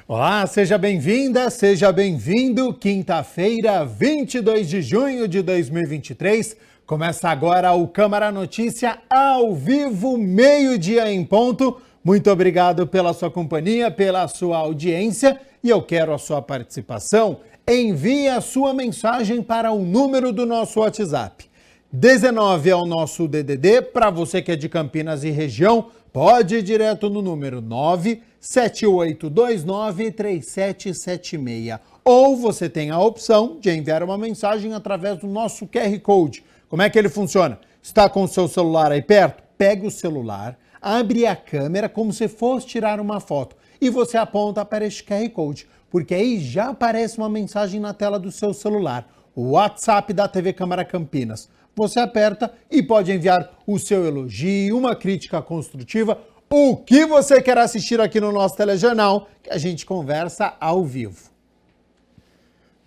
Olá, seja bem-vinda, seja bem-vindo. Quinta-feira, 22 de junho de 2023. Começa agora o Câmara Notícia ao vivo, meio-dia em ponto. Muito obrigado pela sua companhia, pela sua audiência e eu quero a sua participação. Envie a sua mensagem para o número do nosso WhatsApp. 19 é o nosso DDD, para você que é de Campinas e região, pode ir direto no número 978293776. Ou você tem a opção de enviar uma mensagem através do nosso QR Code. Como é que ele funciona? Está com o seu celular aí perto? Pegue o celular, abre a câmera como se fosse tirar uma foto e você aponta para este QR Code, porque aí já aparece uma mensagem na tela do seu celular, o WhatsApp da TV Câmara Campinas. Você aperta e pode enviar o seu elogio, uma crítica construtiva, o que você quer assistir aqui no nosso telejornal, que a gente conversa ao vivo.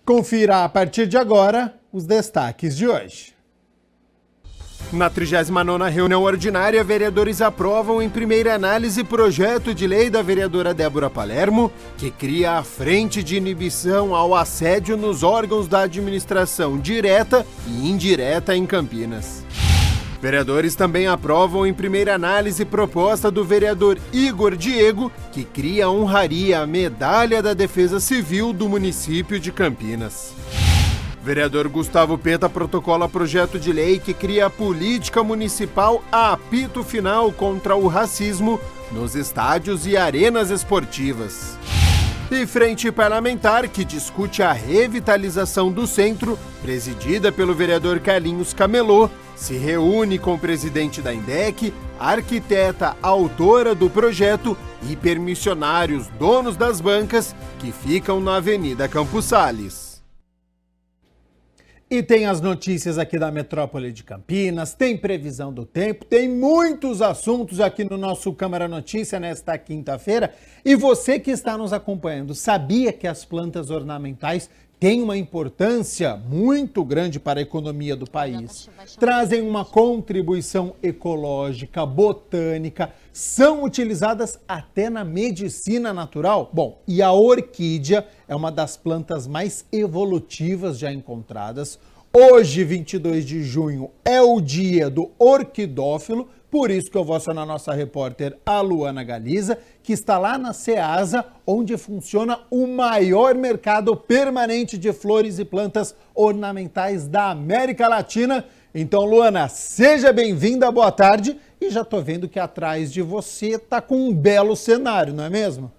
Confira a partir de agora os destaques de hoje. Na 39ª reunião ordinária, vereadores aprovam em primeira análise projeto de lei da vereadora Débora Palermo, que cria a frente de inibição ao assédio nos órgãos da administração direta e indireta em Campinas. Vereadores também aprovam em primeira análise proposta do vereador Igor Diego, que cria a honraria à Medalha da Defesa Civil do município de Campinas. Vereador Gustavo Peta protocola projeto de lei que cria a política municipal a apito final contra o racismo nos estádios e arenas esportivas. E frente parlamentar que discute a revitalização do centro, presidida pelo vereador Carlinhos Camelô, se reúne com o presidente da INDEC, arquiteta autora do projeto e permissionários donos das bancas que ficam na Avenida Campos Sales. E tem as notícias aqui da metrópole de Campinas, tem previsão do tempo, tem muitos assuntos aqui no nosso Câmara Notícia nesta quinta-feira. E você que está nos acompanhando, sabia que as plantas ornamentais têm uma importância muito grande para a economia do país? Trazem uma contribuição ecológica, botânica, são utilizadas até na medicina natural. Bom, e a orquídea é uma das plantas mais evolutivas já encontradas. Hoje, 22 de junho, é o dia do orquidófilo, por isso que eu vou acionar a nossa repórter, a Luana Galiza, que está lá na Ceasa, onde funciona o maior mercado permanente de flores e plantas ornamentais da América Latina. Então, Luana, seja bem-vinda, boa tarde. E já tô vendo que atrás de você está com um belo cenário, não é mesmo?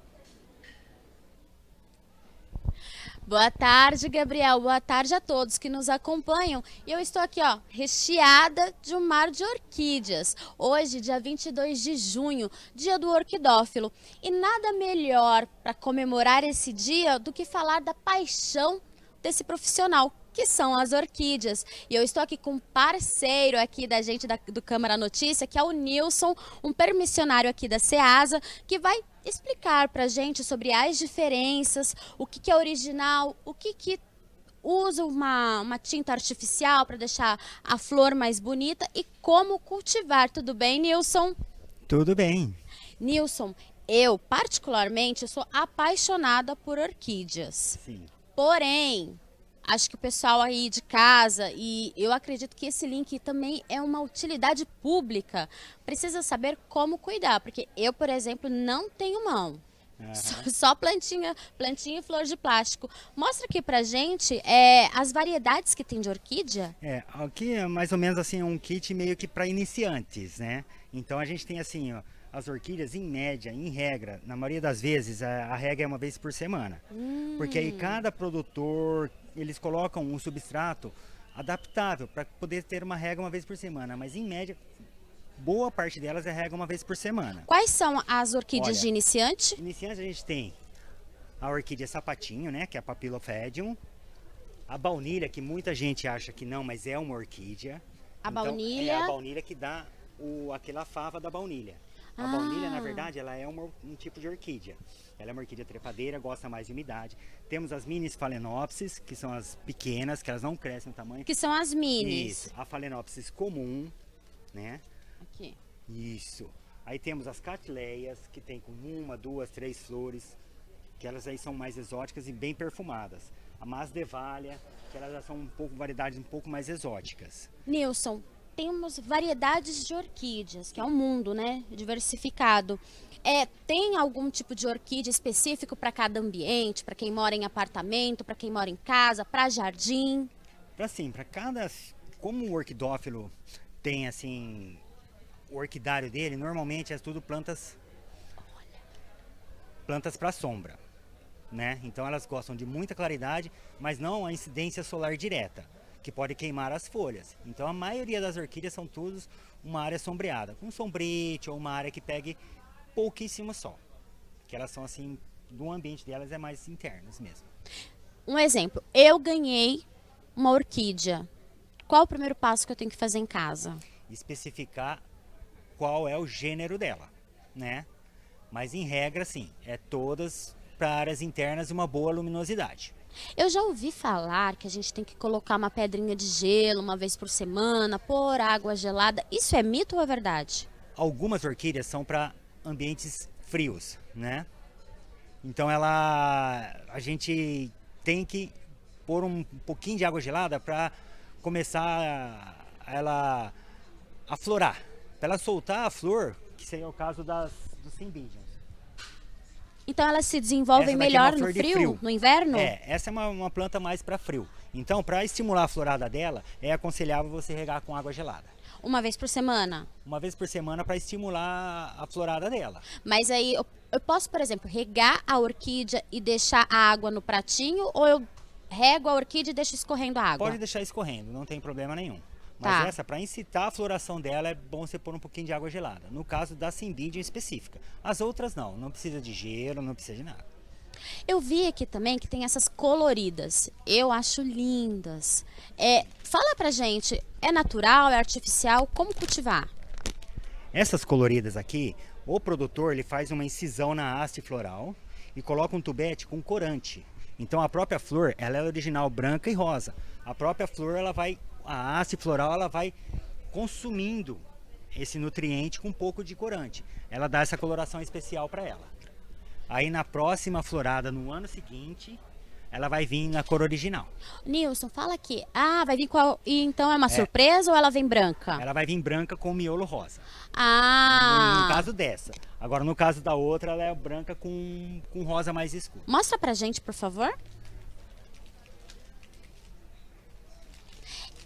Boa tarde, Gabriel. Boa tarde a todos que nos acompanham. E eu estou aqui, recheada de um mar de orquídeas. Hoje, dia 22 de junho, dia do orquidófilo. E nada melhor para comemorar esse dia do que falar da paixão desse profissional, que são as orquídeas. E eu estou aqui com um parceiro aqui da gente do Câmara Notícia, que é o Nilson, um permissionário aqui da Ceasa, que vai explicar pra gente sobre as diferenças, o que é original, o que usa uma tinta artificial para deixar a flor mais bonita e como cultivar. Tudo bem, Nilson? Tudo bem. Nilson, eu particularmente sou apaixonada por orquídeas. Sim. Porém, acho que o pessoal aí de casa, e eu acredito que esse link também é uma utilidade pública, precisa saber como cuidar, porque eu, por exemplo, não tenho mão. Só plantinha e flor de plástico. Mostra aqui pra gente as variedades que tem de orquídea. Aqui é mais ou menos assim um kit meio que para iniciantes, né? Então a gente tem assim, ó, as orquídeas em média, em regra, na maioria das vezes a regra é uma vez por semana. Porque aí cada produtor, eles colocam um substrato adaptável para poder ter uma rega uma vez por semana, mas em média boa parte delas é rega uma vez por semana. Quais são as orquídeas Olha, de iniciante? Iniciante a gente tem a orquídea sapatinho, né, que é a Papilophaedium. A baunilha, que muita gente acha que não, mas é uma orquídea. A então, baunilha? É a baunilha que dá aquela fava da baunilha. A baunilha, na verdade, ela é um tipo de orquídea. Ela é uma orquídea trepadeira, gosta mais de umidade. Temos as minis Phalaenopsis, que são as pequenas, que elas não crescem no tamanho. Que são as minis. Isso. A Phalaenopsis comum, né? Aqui. Isso. Aí temos as Cattleyas, que tem com 1, 2, 3 flores. que elas aí são mais exóticas e bem perfumadas. A Masdevallia, que elas já são variedades um pouco mais exóticas. Nilson, temos variedades de orquídeas, que é um mundo, né, diversificado. Tem algum tipo de orquídea específico para cada ambiente, para quem mora em apartamento, para quem mora em casa, para jardim? Para cada, como o orquidófilo tem assim, o orquidário dele, normalmente é tudo plantas para sombra, né? Então elas gostam de muita claridade, mas não a incidência solar direta, que pode queimar as folhas. Então a maioria das orquídeas são todas uma área sombreada, com sombrite ou uma área que pegue pouquíssimo sol, que elas são assim, do ambiente delas é mais internos mesmo. Um exemplo, eu ganhei uma orquídea. Qual o primeiro passo que eu tenho que fazer em casa? Especificar qual é o gênero dela, né? Mas em regra, sim, é todas para áreas internas e uma boa luminosidade. Eu já ouvi falar que a gente tem que colocar uma pedrinha de gelo uma vez por semana, pôr água gelada. Isso é mito ou é verdade? Algumas orquídeas são para ambientes frios, né? Então a gente tem que pôr um pouquinho de água gelada para começar ela a florar, para ela soltar a flor, que seria o caso dos Cymbidiums. Então elas se desenvolvem melhor no frio, no inverno? Essa é uma planta mais para frio. Então, para estimular a florada dela, é aconselhável você regar com água gelada. Uma vez por semana? Uma vez por semana para estimular a florada dela. Mas aí eu posso, por exemplo, regar a orquídea e deixar a água no pratinho, ou eu rego a orquídea e deixo escorrendo a água? Pode deixar escorrendo, não tem problema nenhum. Tá. Mas essa, para incitar a floração dela, é bom você pôr um pouquinho de água gelada. No caso da Cymbidium específica. As outras não precisa de gelo, não precisa de nada. Eu vi aqui também que tem essas coloridas. Eu acho lindas. Fala pra gente, é natural, é artificial? Como cultivar? Essas coloridas aqui, o produtor ele faz uma incisão na haste floral e coloca um tubete com corante. Então a própria flor, ela é original branca e rosa. A própria flor, a haste floral, ela vai consumindo esse nutriente com um pouco de corante. Ela dá essa coloração especial para ela. Aí na próxima florada, no ano seguinte, ela vai vir na cor original. Nilson, fala aqui. Vai vir qual? E então é uma surpresa ou ela vem branca? Ela vai vir branca com miolo rosa. Ah! No caso dessa. Agora no caso da outra, ela é branca com rosa mais escuro. Mostra pra gente, por favor.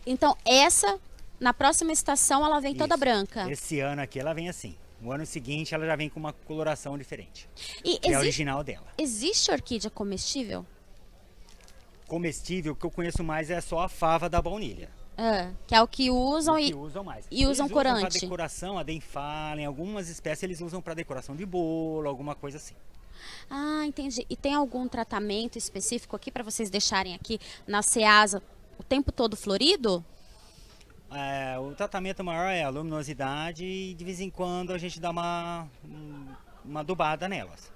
Então essa, na próxima estação, ela vem toda branca. Esse ano aqui ela vem assim. No ano seguinte ela já vem com uma coloração diferente. E que é a original dela. Existe orquídea comestível? Comestível, o que eu conheço mais é só a fava da baunilha. Que é o que usam mais. E usam corante. Para decoração, a Denfallen, algumas espécies eles usam para decoração de bolo, alguma coisa assim. Ah, entendi. E tem algum tratamento específico aqui para vocês deixarem aqui na Ceasa o tempo todo florido? O tratamento maior é a luminosidade e de vez em quando a gente dá uma adubada nelas,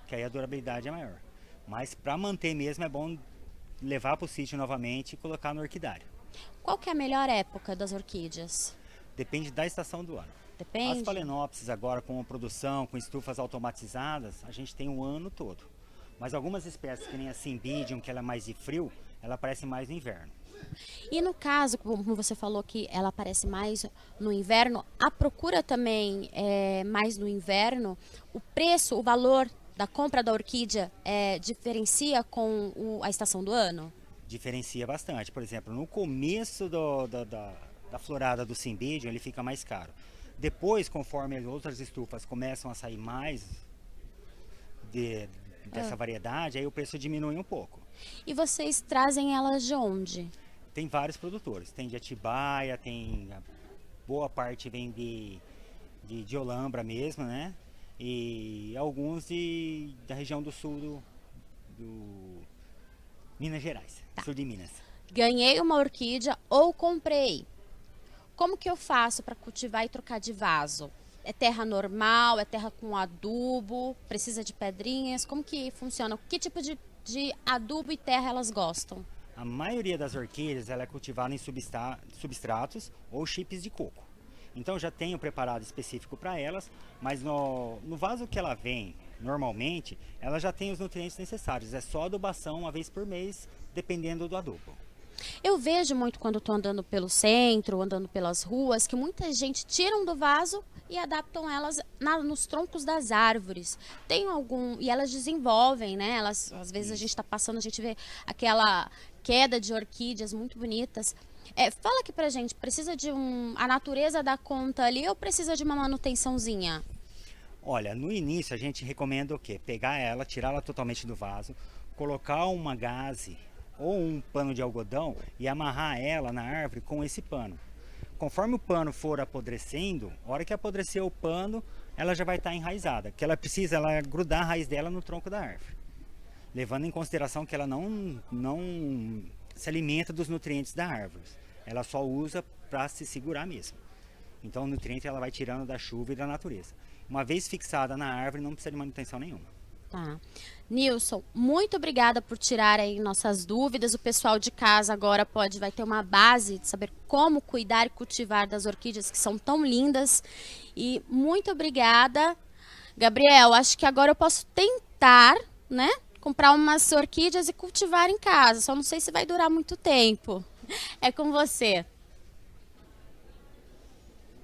que aí a durabilidade é maior. Mas para manter mesmo é bom levar para o sítio novamente e colocar no orquidário. Qual que é a melhor época das orquídeas? Depende da estação do ano. Depende? As phalaenopsis agora com a produção, com estufas automatizadas, a gente tem o ano todo. Mas algumas espécies, que nem a Cymbidium, que ela é mais de frio, ela aparece mais no inverno. E no caso, como você falou que ela aparece mais no inverno, a procura também é mais no inverno, o preço, o valor da compra da orquídea diferencia com a estação do ano? Diferencia bastante. Por exemplo, no começo da florada do Cymbidium, ele fica mais caro. Depois, conforme as outras estufas começam a sair mais dessa variedade, aí o preço diminui um pouco. E vocês trazem elas de onde? Tem vários produtores. Tem de Atibaia, boa parte vem de Olambra mesmo, né? E alguns da região do sul do Minas Gerais, sul de Minas. Ganhei uma orquídea ou comprei. Como que eu faço para cultivar e trocar de vaso? É terra normal? É terra com adubo? Precisa de pedrinhas? Como que funciona? Que tipo de adubo e terra elas gostam? A maioria das orquídeas ela é cultivada em substratos ou chips de coco. Então já tenho preparado específico para elas, mas no vaso que ela vem, normalmente, ela já tem os nutrientes necessários. É só adubação uma vez por mês, dependendo do adubo. Eu vejo muito quando estou andando pelo centro, andando pelas ruas, que muita gente tiram do vaso e adaptam elas nos troncos das árvores. Tem algum... E elas desenvolvem, né? Elas, às vezes a gente está passando, a gente vê aquela queda de orquídeas muito bonitas. Fala aqui pra gente, precisa de a natureza dá conta ali ou precisa de uma manutençãozinha? Olha, no início a gente recomenda o quê? Pegar ela, tirá-la totalmente do vaso, colocar uma gaze ou um pano de algodão e amarrar ela na árvore com esse pano. Conforme o pano for apodrecendo, a hora que apodrecer o pano, ela já vai estar enraizada. Que ela precisa grudar a raiz dela no tronco da árvore. Levando em consideração que ela não se alimenta dos nutrientes da árvore. Ela só usa para se segurar mesmo. Então o nutriente ela vai tirando da chuva e da natureza. Uma vez fixada na árvore, não precisa de manutenção nenhuma. Tá. Nilson, muito obrigada por tirar aí nossas dúvidas. O pessoal de casa agora vai ter uma base de saber como cuidar e cultivar das orquídeas que são tão lindas. E muito obrigada. Gabriel, acho que agora eu posso tentar, né, comprar umas orquídeas e cultivar em casa. Só não sei se vai durar muito tempo. É com você.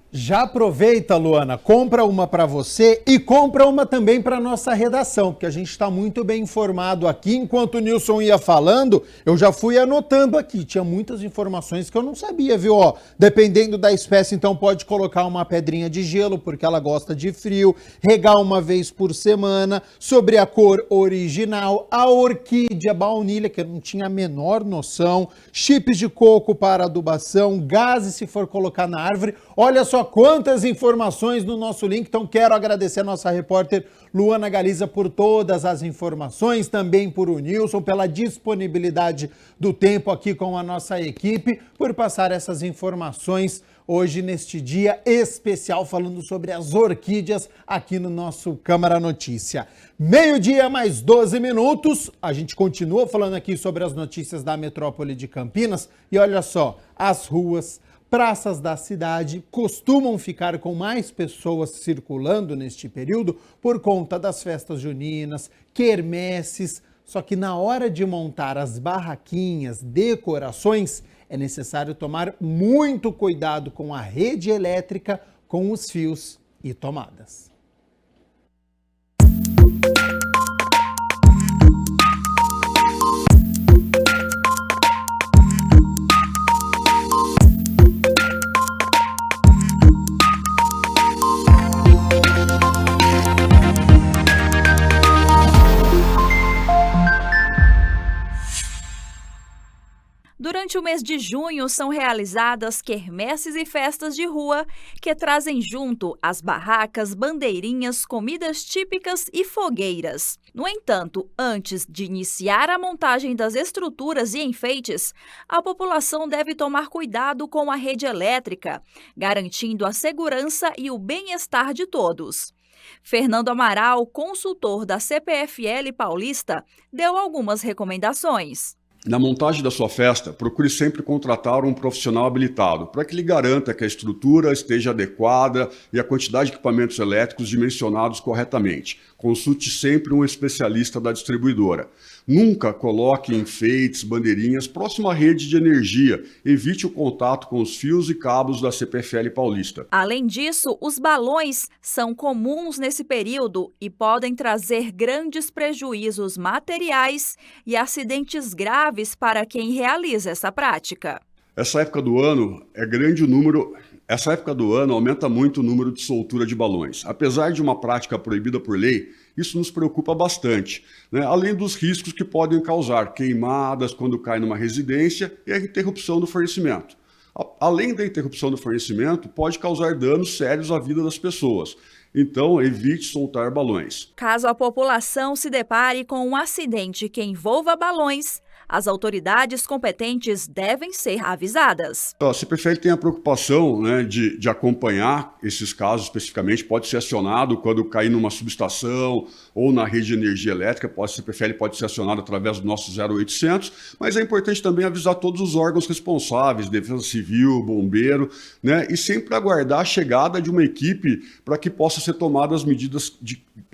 Já aproveita, Luana, compra uma para você e compra uma também para nossa redação, porque a gente está muito bem informado aqui. Enquanto o Nilson ia falando, eu já fui anotando aqui. Tinha muitas informações que eu não sabia, viu? Ó, dependendo da espécie, então pode colocar uma pedrinha de gelo, porque ela gosta de frio, regar uma vez por semana, sobre a cor original, a orquídea baunilha, que eu não tinha a menor noção, chips de coco para adubação, gases se for colocar na árvore. Olha só quantas informações no nosso link, então quero agradecer a nossa repórter Luana Galiza por todas as informações, também por o Nilson, pela disponibilidade do tempo aqui com a nossa equipe, por passar essas informações hoje neste dia especial falando sobre as orquídeas aqui no nosso Câmara Notícia. 12:00 mais 12 minutos, a gente continua falando aqui sobre as notícias da metrópole de Campinas e olha só, as ruas, praças da cidade costumam ficar com mais pessoas circulando neste período por conta das festas juninas, quermesses, só que na hora de montar as barraquinhas, decorações, é necessário tomar muito cuidado com a rede elétrica, com os fios e tomadas. Durante o mês de junho, são realizadas quermesses e festas de rua que trazem junto as barracas, bandeirinhas, comidas típicas e fogueiras. No entanto, antes de iniciar a montagem das estruturas e enfeites, a população deve tomar cuidado com a rede elétrica, garantindo a segurança e o bem-estar de todos. Fernando Amaral, consultor da CPFL Paulista, deu algumas recomendações. Na montagem da sua festa, procure sempre contratar um profissional habilitado para que lhe garanta que a estrutura esteja adequada e a quantidade de equipamentos elétricos dimensionados corretamente. Consulte sempre um especialista da distribuidora. Nunca coloque enfeites, bandeirinhas próximo à rede de energia. Evite o contato com os fios e cabos da CPFL Paulista. Além disso, os balões são comuns nesse período e podem trazer grandes prejuízos materiais e acidentes graves para quem realiza essa prática. Essa época do ano aumenta muito o número de soltura de balões. Apesar de uma prática proibida por lei, isso nos preocupa bastante, né? Além dos riscos que podem causar queimadas quando cai numa residência e a interrupção do fornecimento. Além da interrupção do fornecimento, pode causar danos sérios à vida das pessoas. Então, evite soltar balões. Caso a população se depare com um acidente que envolva balões, as autoridades competentes devem ser avisadas. A CPFL tem a preocupação, né, de acompanhar esses casos especificamente. Pode ser acionado quando cair numa subestação ou na rede de energia elétrica. A CPFL pode ser acionada através do nosso 0800, mas é importante também avisar todos os órgãos responsáveis, Defesa Civil, Bombeiro, né, e sempre aguardar a chegada de uma equipe para que possa ser tomadas medidas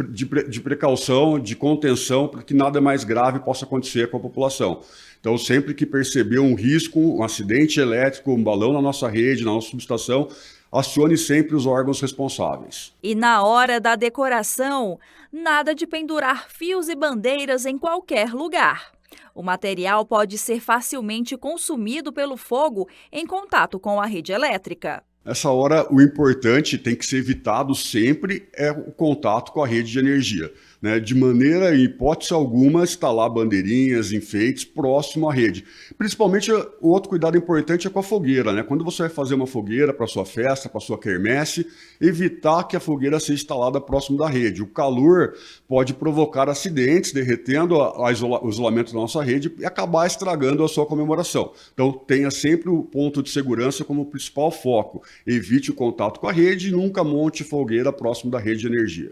de precaução, de contenção, para que nada mais grave possa acontecer com a população. Então, sempre que perceber um risco, um acidente elétrico, um balão na nossa rede, na nossa subestação, acione sempre os órgãos responsáveis. E na hora da decoração, nada de pendurar fios e bandeiras em qualquer lugar. O material pode ser facilmente consumido pelo fogo em contato com a rede elétrica. Nessa hora, o importante tem que ser evitado sempre é o contato com a rede de energia, né? De maneira, em hipótese alguma, instalar bandeirinhas, enfeites próximo à rede. Principalmente, o outro cuidado importante é com a fogueira, né? Quando você vai fazer uma fogueira para sua festa, para sua quermesse, evitar que a fogueira seja instalada próximo da rede. O calor pode provocar acidentes, derretendo o isolamento da nossa rede e acabar estragando a sua comemoração. Então, tenha sempre o ponto de segurança como principal foco. Evite o contato com a rede e nunca monte fogueira próximo da rede de energia.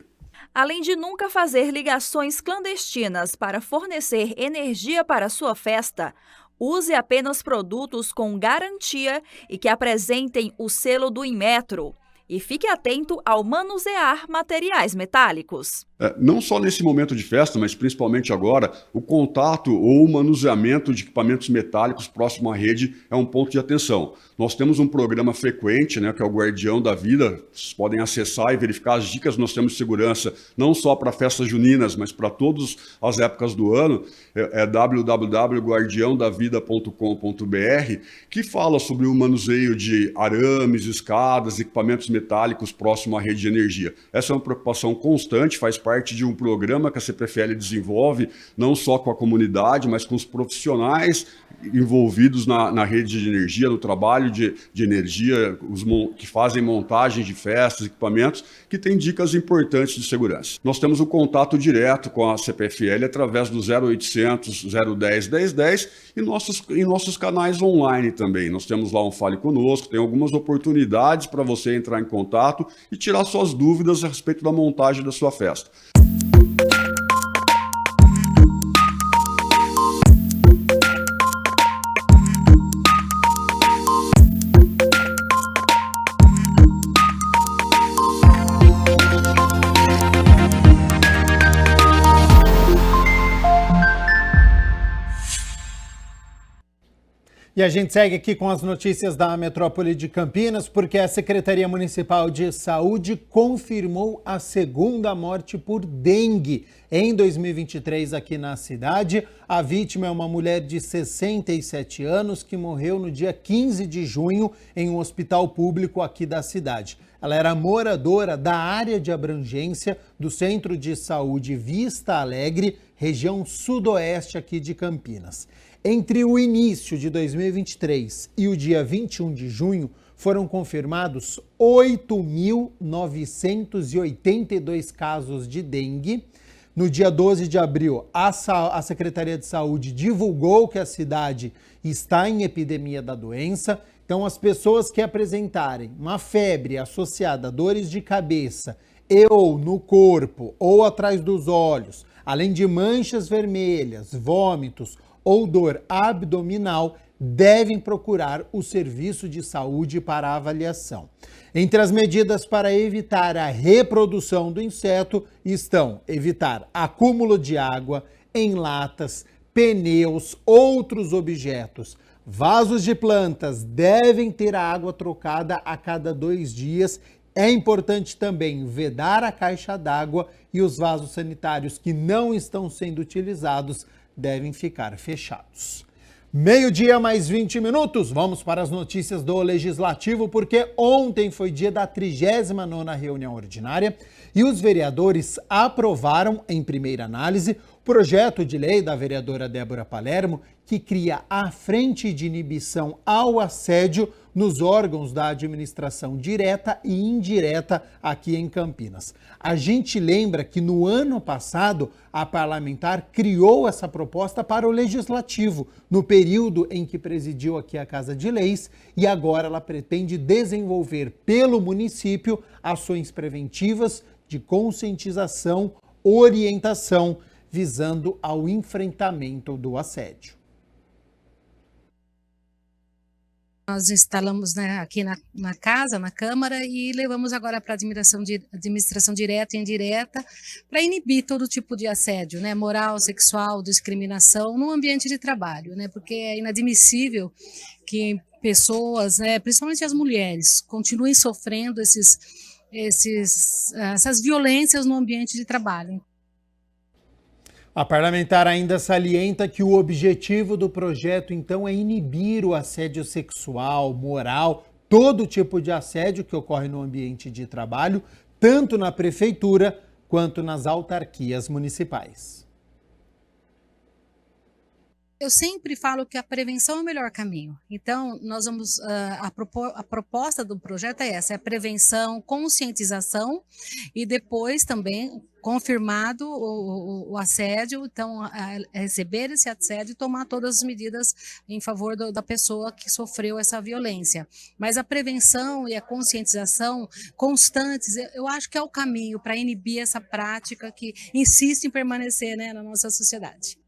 Além de nunca fazer ligações clandestinas para fornecer energia para sua festa, use apenas produtos com garantia e que apresentem o selo do Inmetro. E fique atento ao manusear materiais metálicos. Não só nesse momento de festa, mas principalmente agora, o contato ou o manuseamento de equipamentos metálicos próximo à rede é um ponto de atenção. Nós temos um programa frequente, né, que é o Guardião da Vida. Vocês podem acessar e verificar as dicas que nós temos de segurança, não só para festas juninas, mas para todas as épocas do ano. É www.guardiaodavida.com.br, que fala sobre o manuseio de arames, escadas, equipamentos metálicos próximo à rede de energia. Essa é uma preocupação constante, faz parte de um programa que a CPFL desenvolve, não só com a comunidade, mas com os profissionais envolvidos na rede de energia, no trabalho de energia, que fazem montagem de festas, equipamentos, que tem dicas importantes de segurança. Nós temos o contato direto com a CPFL através do 0800 010 1010 e nossos canais online também. Nós temos lá um Fale Conosco, tem algumas oportunidades para você entrar em contato e tirar suas dúvidas a respeito da montagem da sua festa. E a gente segue aqui com as notícias da metrópole de Campinas, porque a Secretaria Municipal de Saúde confirmou a segunda morte por dengue em 2023 aqui na cidade. A vítima é uma mulher de 67 anos que morreu no dia 15 de junho em um hospital público aqui da cidade. Ela era moradora da área de abrangência do Centro de Saúde Vista Alegre, região sudoeste aqui de Campinas. Entre o início de 2023 e o dia 21 de junho, foram confirmados 8.982 casos de dengue. No dia 12 de abril, a Secretaria de Saúde divulgou que a cidade está em epidemia da doença. Então, as pessoas que apresentarem uma febre associada a dores de cabeça ou no corpo ou atrás dos olhos, além de manchas vermelhas, vômitos ou dor abdominal, devem procurar o serviço de saúde para avaliação. Entre as medidas para evitar a reprodução do inseto estão evitar acúmulo de água em latas, pneus, outros objetos. Vasos de plantas devem ter a água trocada a cada 2 dias. É importante também vedar a caixa d'água e os vasos sanitários que não estão sendo utilizados devem ficar fechados. 12h mais 20 minutos, vamos para as notícias do Legislativo, porque ontem foi dia da 39ª reunião ordinária e os vereadores aprovaram em primeira análise o projeto de lei da vereadora Débora Palermo, que cria a Frente de Inibição ao Assédio nos órgãos da administração direta e indireta aqui em Campinas. A gente lembra que no ano passado a parlamentar criou essa proposta para o Legislativo, no período em que presidiu aqui a Casa de Leis, e agora ela pretende desenvolver pelo município ações preventivas de conscientização, orientação, visando ao enfrentamento do assédio. Nós instalamos, né, aqui na casa, na Câmara, e levamos agora para a administração direta e indireta para inibir todo tipo de assédio, né, moral, sexual, discriminação no ambiente de trabalho, né, porque é inadmissível que pessoas, né, principalmente as mulheres, continuem sofrendo essas violências no ambiente de trabalho. A parlamentar ainda salienta que o objetivo do projeto, então, é inibir o assédio sexual, moral, todo tipo de assédio que ocorre no ambiente de trabalho, tanto na prefeitura quanto nas autarquias municipais. Eu sempre falo que a prevenção é o melhor caminho. Então, nós vamos a proposta do projeto é essa, é a prevenção, conscientização e depois também confirmado o assédio, então receber esse assédio e tomar todas as medidas em favor da pessoa que sofreu essa violência. Mas a prevenção e a conscientização constantes, eu acho que é o caminho para inibir essa prática que insiste em permanecer, né, na nossa sociedade.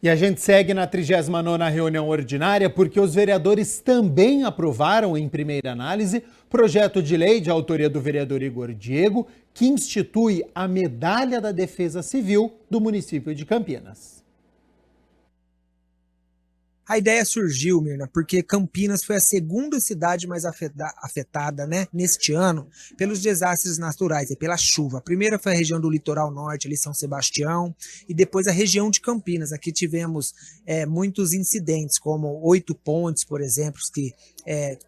E a gente segue na 39ª reunião ordinária porque os vereadores também aprovaram em primeira análise projeto de lei de autoria do vereador Igor Diego que institui a Medalha da Defesa Civil do município de Campinas. A ideia surgiu, Mirna, porque Campinas foi a segunda cidade mais afetada, né, neste ano pelos desastres naturais e pela chuva. A primeira foi a região do litoral norte, ali São Sebastião, e depois a região de Campinas. Aqui tivemos muitos incidentes, como 8 pontes, por exemplo, que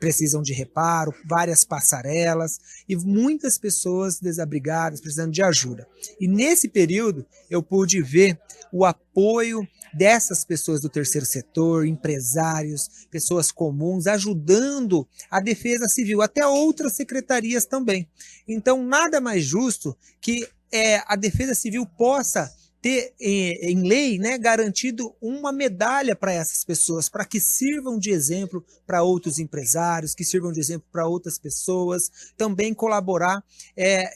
precisam de reparo, várias passarelas e muitas pessoas desabrigadas, precisando de ajuda. E nesse período eu pude ver o apoio dessas pessoas do terceiro setor, empresários, pessoas comuns, ajudando a Defesa Civil, até outras secretarias também. Então, nada mais justo que a Defesa Civil possa ter em lei, né, garantido uma medalha para essas pessoas, para que sirvam de exemplo para outros empresários, que sirvam de exemplo para outras pessoas, também colaborar,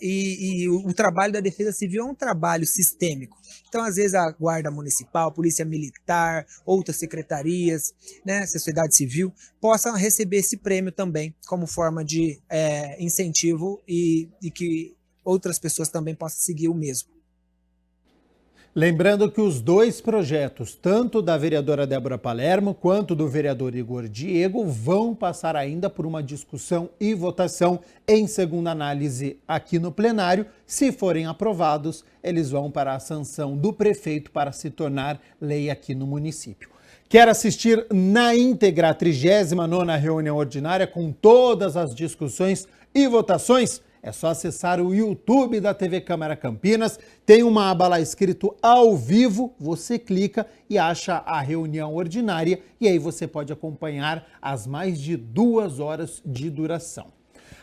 e o trabalho da Defesa Civil é um trabalho sistêmico. Então, às vezes, a Guarda Municipal, Polícia Militar, outras secretarias, né, sociedade civil, possam receber esse prêmio também, como forma de incentivo e que outras pessoas também possam seguir o mesmo. Lembrando que os dois projetos, tanto da vereadora Débora Palermo quanto do vereador Igor Diego, vão passar ainda por uma discussão e votação em segunda análise aqui no plenário. Se forem aprovados, eles vão para a sanção do prefeito para se tornar lei aqui no município. Quer assistir na íntegra a 39ª reunião ordinária com todas as discussões e votações? É só acessar o YouTube da TV Câmara Campinas, tem uma aba lá escrito ao vivo, você clica e acha a reunião ordinária e aí você pode acompanhar as mais de 2 horas de duração.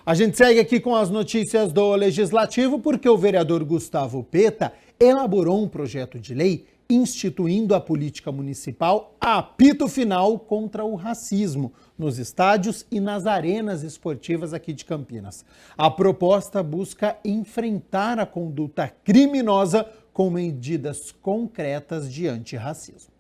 A gente segue aqui com as notícias do Legislativo porque o vereador Gustavo Peta elaborou um projeto de lei instituindo a política municipal apito final contra o racismo nos estádios e nas arenas esportivas aqui de Campinas. A proposta busca enfrentar a conduta criminosa com medidas concretas de antirracismo.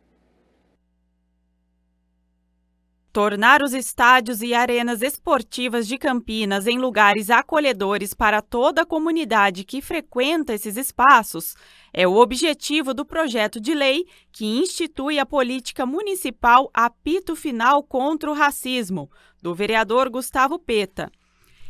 Tornar os estádios e arenas esportivas de Campinas em lugares acolhedores para toda a comunidade que frequenta esses espaços é o objetivo do projeto de lei que institui a política municipal apito final contra o racismo, do vereador Gustavo Peta.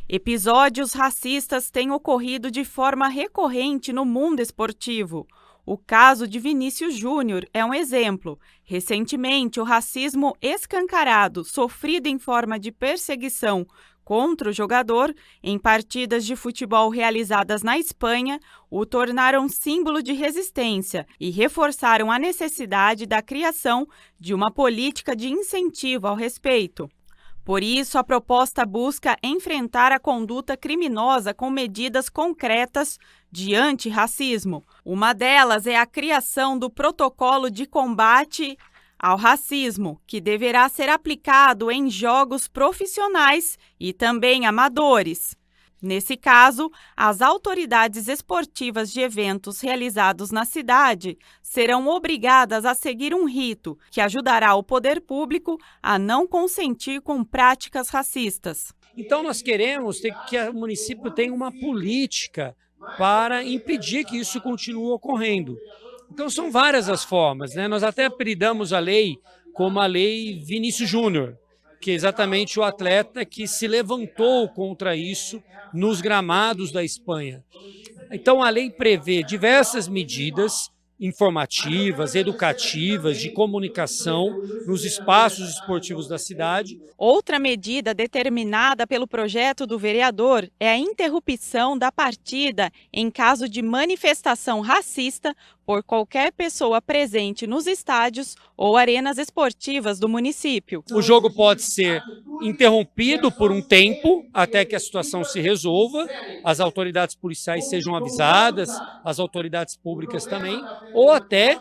Episódios racistas têm ocorrido de forma recorrente no mundo esportivo. O caso de Vinícius Júnior é um exemplo. Recentemente, o racismo escancarado, sofrido em forma de perseguição contra o jogador em partidas de futebol realizadas na Espanha, o tornaram símbolo de resistência e reforçaram a necessidade da criação de uma política de incentivo ao respeito. Por isso, a proposta busca enfrentar a conduta criminosa com medidas concretas de antirracismo. Uma delas é a criação do Protocolo de Combate ao Racismo, que deverá ser aplicado em jogos profissionais e também amadores. Nesse caso, as autoridades esportivas de eventos realizados na cidade serão obrigadas a seguir um rito que ajudará o poder público a não consentir com práticas racistas. Então nós queremos que o município tenha uma política para impedir que isso continue ocorrendo. Então são várias as formas, né? Nós até apelidamos a lei como a Lei Vinícius Júnior, que é exatamente o atleta que se levantou contra isso nos gramados da Espanha. Então a lei prevê diversas medidas informativas, educativas, de comunicação nos espaços esportivos da cidade. Outra medida determinada pelo projeto do vereador é a interrupção da partida em caso de manifestação racista por qualquer pessoa presente nos estádios ou arenas esportivas do município. O jogo pode ser interrompido por um tempo até que a situação se resolva, as autoridades policiais sejam avisadas, as autoridades públicas também, ou até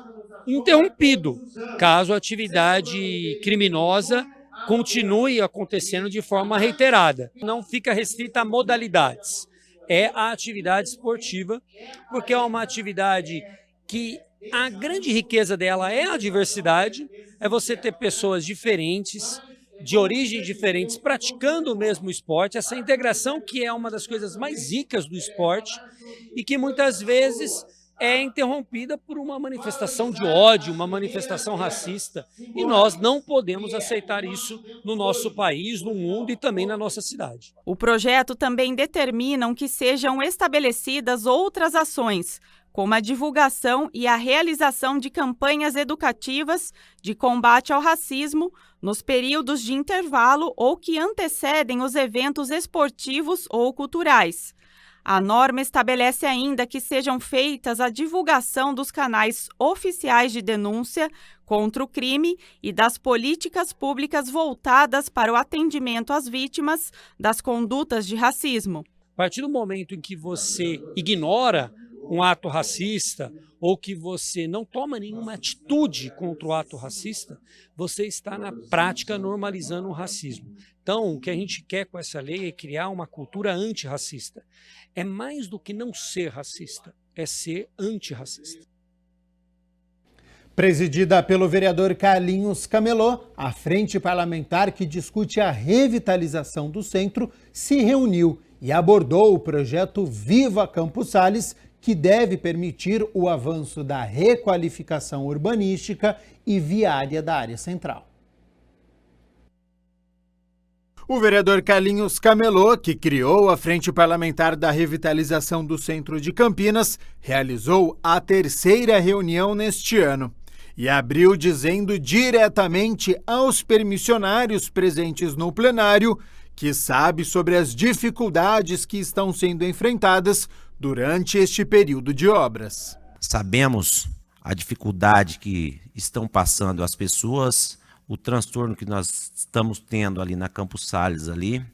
interrompido, caso a atividade criminosa continue acontecendo de forma reiterada. Não fica restrita a modalidades, é a atividade esportiva, porque é uma atividade que a grande riqueza dela é a diversidade, é você ter pessoas diferentes, de origens diferentes, praticando o mesmo esporte, essa integração que é uma das coisas mais ricas do esporte e que muitas vezes é interrompida por uma manifestação de ódio, uma manifestação racista, e nós não podemos aceitar isso no nosso país, no mundo e também na nossa cidade. O projeto também determina que sejam estabelecidas outras ações, como a divulgação e a realização de campanhas educativas de combate ao racismo nos períodos de intervalo ou que antecedem os eventos esportivos ou culturais. A norma estabelece ainda que sejam feitas a divulgação dos canais oficiais de denúncia contra o crime e das políticas públicas voltadas para o atendimento às vítimas das condutas de racismo. A partir do momento em que você ignora um ato racista ou que você não toma nenhuma atitude contra o ato racista, você está na prática normalizando o racismo. Então, o que a gente quer com essa lei é criar uma cultura antirracista. É mais do que não ser racista, é ser antirracista. Presidida pelo vereador Carlinhos Camelô, a frente parlamentar que discute a revitalização do centro se reuniu e abordou o projeto Viva Campos Sales, que deve permitir o avanço da requalificação urbanística e viária da área central. O vereador Carlinhos Camelô, que criou a Frente Parlamentar da Revitalização do Centro de Campinas, realizou a terceira reunião neste ano e abriu dizendo diretamente aos permissionários presentes no plenário que sabe sobre as dificuldades que estão sendo enfrentadas durante este período de obras. Sabemos a dificuldade que estão passando as pessoas, o transtorno que nós estamos tendo ali na Campos Sales ali,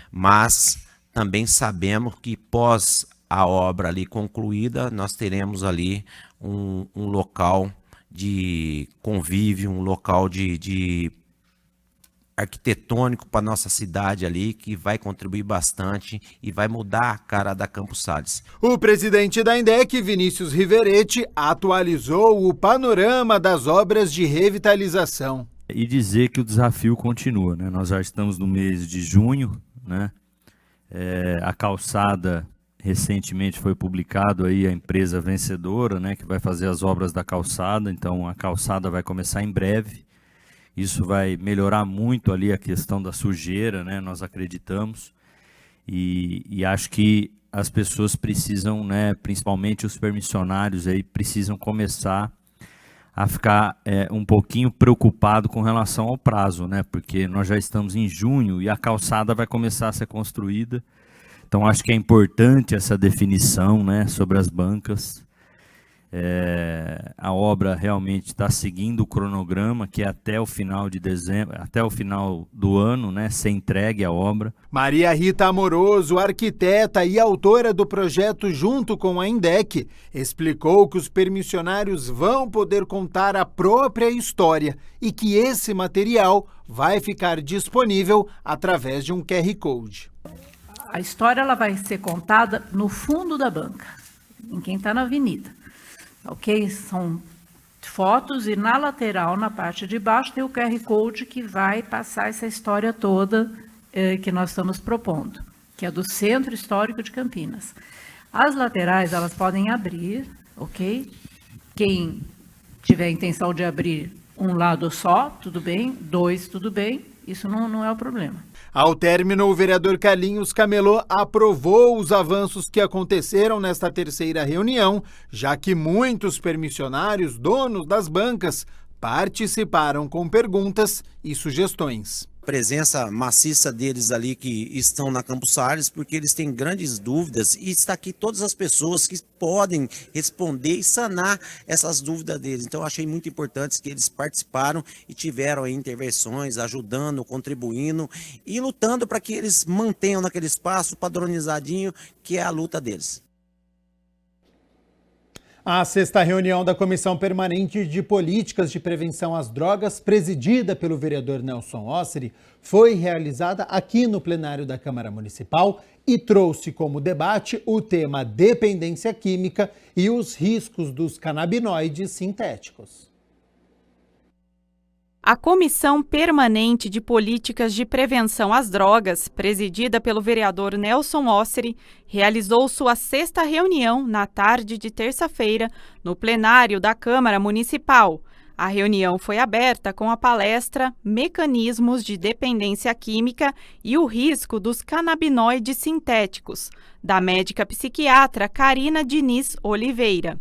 mas também sabemos que pós a obra ali concluída, nós teremos ali um local de convívio, um local de arquitetônico para nossa cidade ali, que vai contribuir bastante e vai mudar a cara da Campos Sales. O presidente da INDEC, Vinícius Riveretti, atualizou o panorama das obras de revitalização. E dizer que o desafio continua, né? Nós já estamos no mês de junho, né? A calçada, recentemente foi publicado aí a empresa vencedora, né? Que vai fazer as obras da calçada, então a calçada vai começar em breve. Isso vai melhorar muito ali a questão da sujeira, né? Nós acreditamos. E acho que as pessoas precisam, né? Principalmente os permissionários aí, precisam começar a ficar um pouquinho preocupado com relação ao prazo, né? Porque nós já estamos em junho e a calçada vai começar a ser construída. Então acho que é importante essa definição, né? Sobre as bancas. A obra realmente está seguindo o cronograma, que é até o final de dezembro, até o final do ano, né, ser entregue a obra. Maria Rita Amoroso, arquiteta e autora do projeto junto com a INDEC, explicou que os permissionários vão poder contar a própria história e que esse material vai ficar disponível através de um QR Code. A história ela vai ser contada no fundo da banca, em quem está na avenida, ok? São fotos e na lateral, na parte de baixo, tem o QR Code que vai passar essa história toda que nós estamos propondo, que é do Centro Histórico de Campinas. As laterais, elas podem abrir, ok? Quem tiver a intenção de abrir um lado só, tudo bem, 2, tudo bem, isso não é o problema. Ao término, o vereador Carlinhos Camelô aprovou os avanços que aconteceram nesta terceira reunião, já que muitos permissionários, donos das bancas, participaram com perguntas e sugestões. Presença maciça deles ali que estão na Campos Salles, porque eles têm grandes dúvidas e está aqui todas as pessoas que podem responder e sanar essas dúvidas deles. Então eu achei muito importante que eles participaram e tiveram aí intervenções, ajudando, contribuindo e lutando para que eles mantenham naquele espaço padronizadinho que é a luta deles. A sexta reunião da Comissão Permanente de Políticas de Prevenção às Drogas, presidida pelo vereador Nelson Osseri, foi realizada aqui no plenário da Câmara Municipal e trouxe como debate o tema dependência química e os riscos dos canabinoides sintéticos. A Comissão Permanente de Políticas de Prevenção às Drogas, presidida pelo vereador Nelson Osseri, realizou sua sexta reunião na tarde de terça-feira no plenário da Câmara Municipal. A reunião foi aberta com a palestra Mecanismos de Dependência Química e o Risco dos Canabinoides Sintéticos, da médica psiquiatra Karina Diniz Oliveira.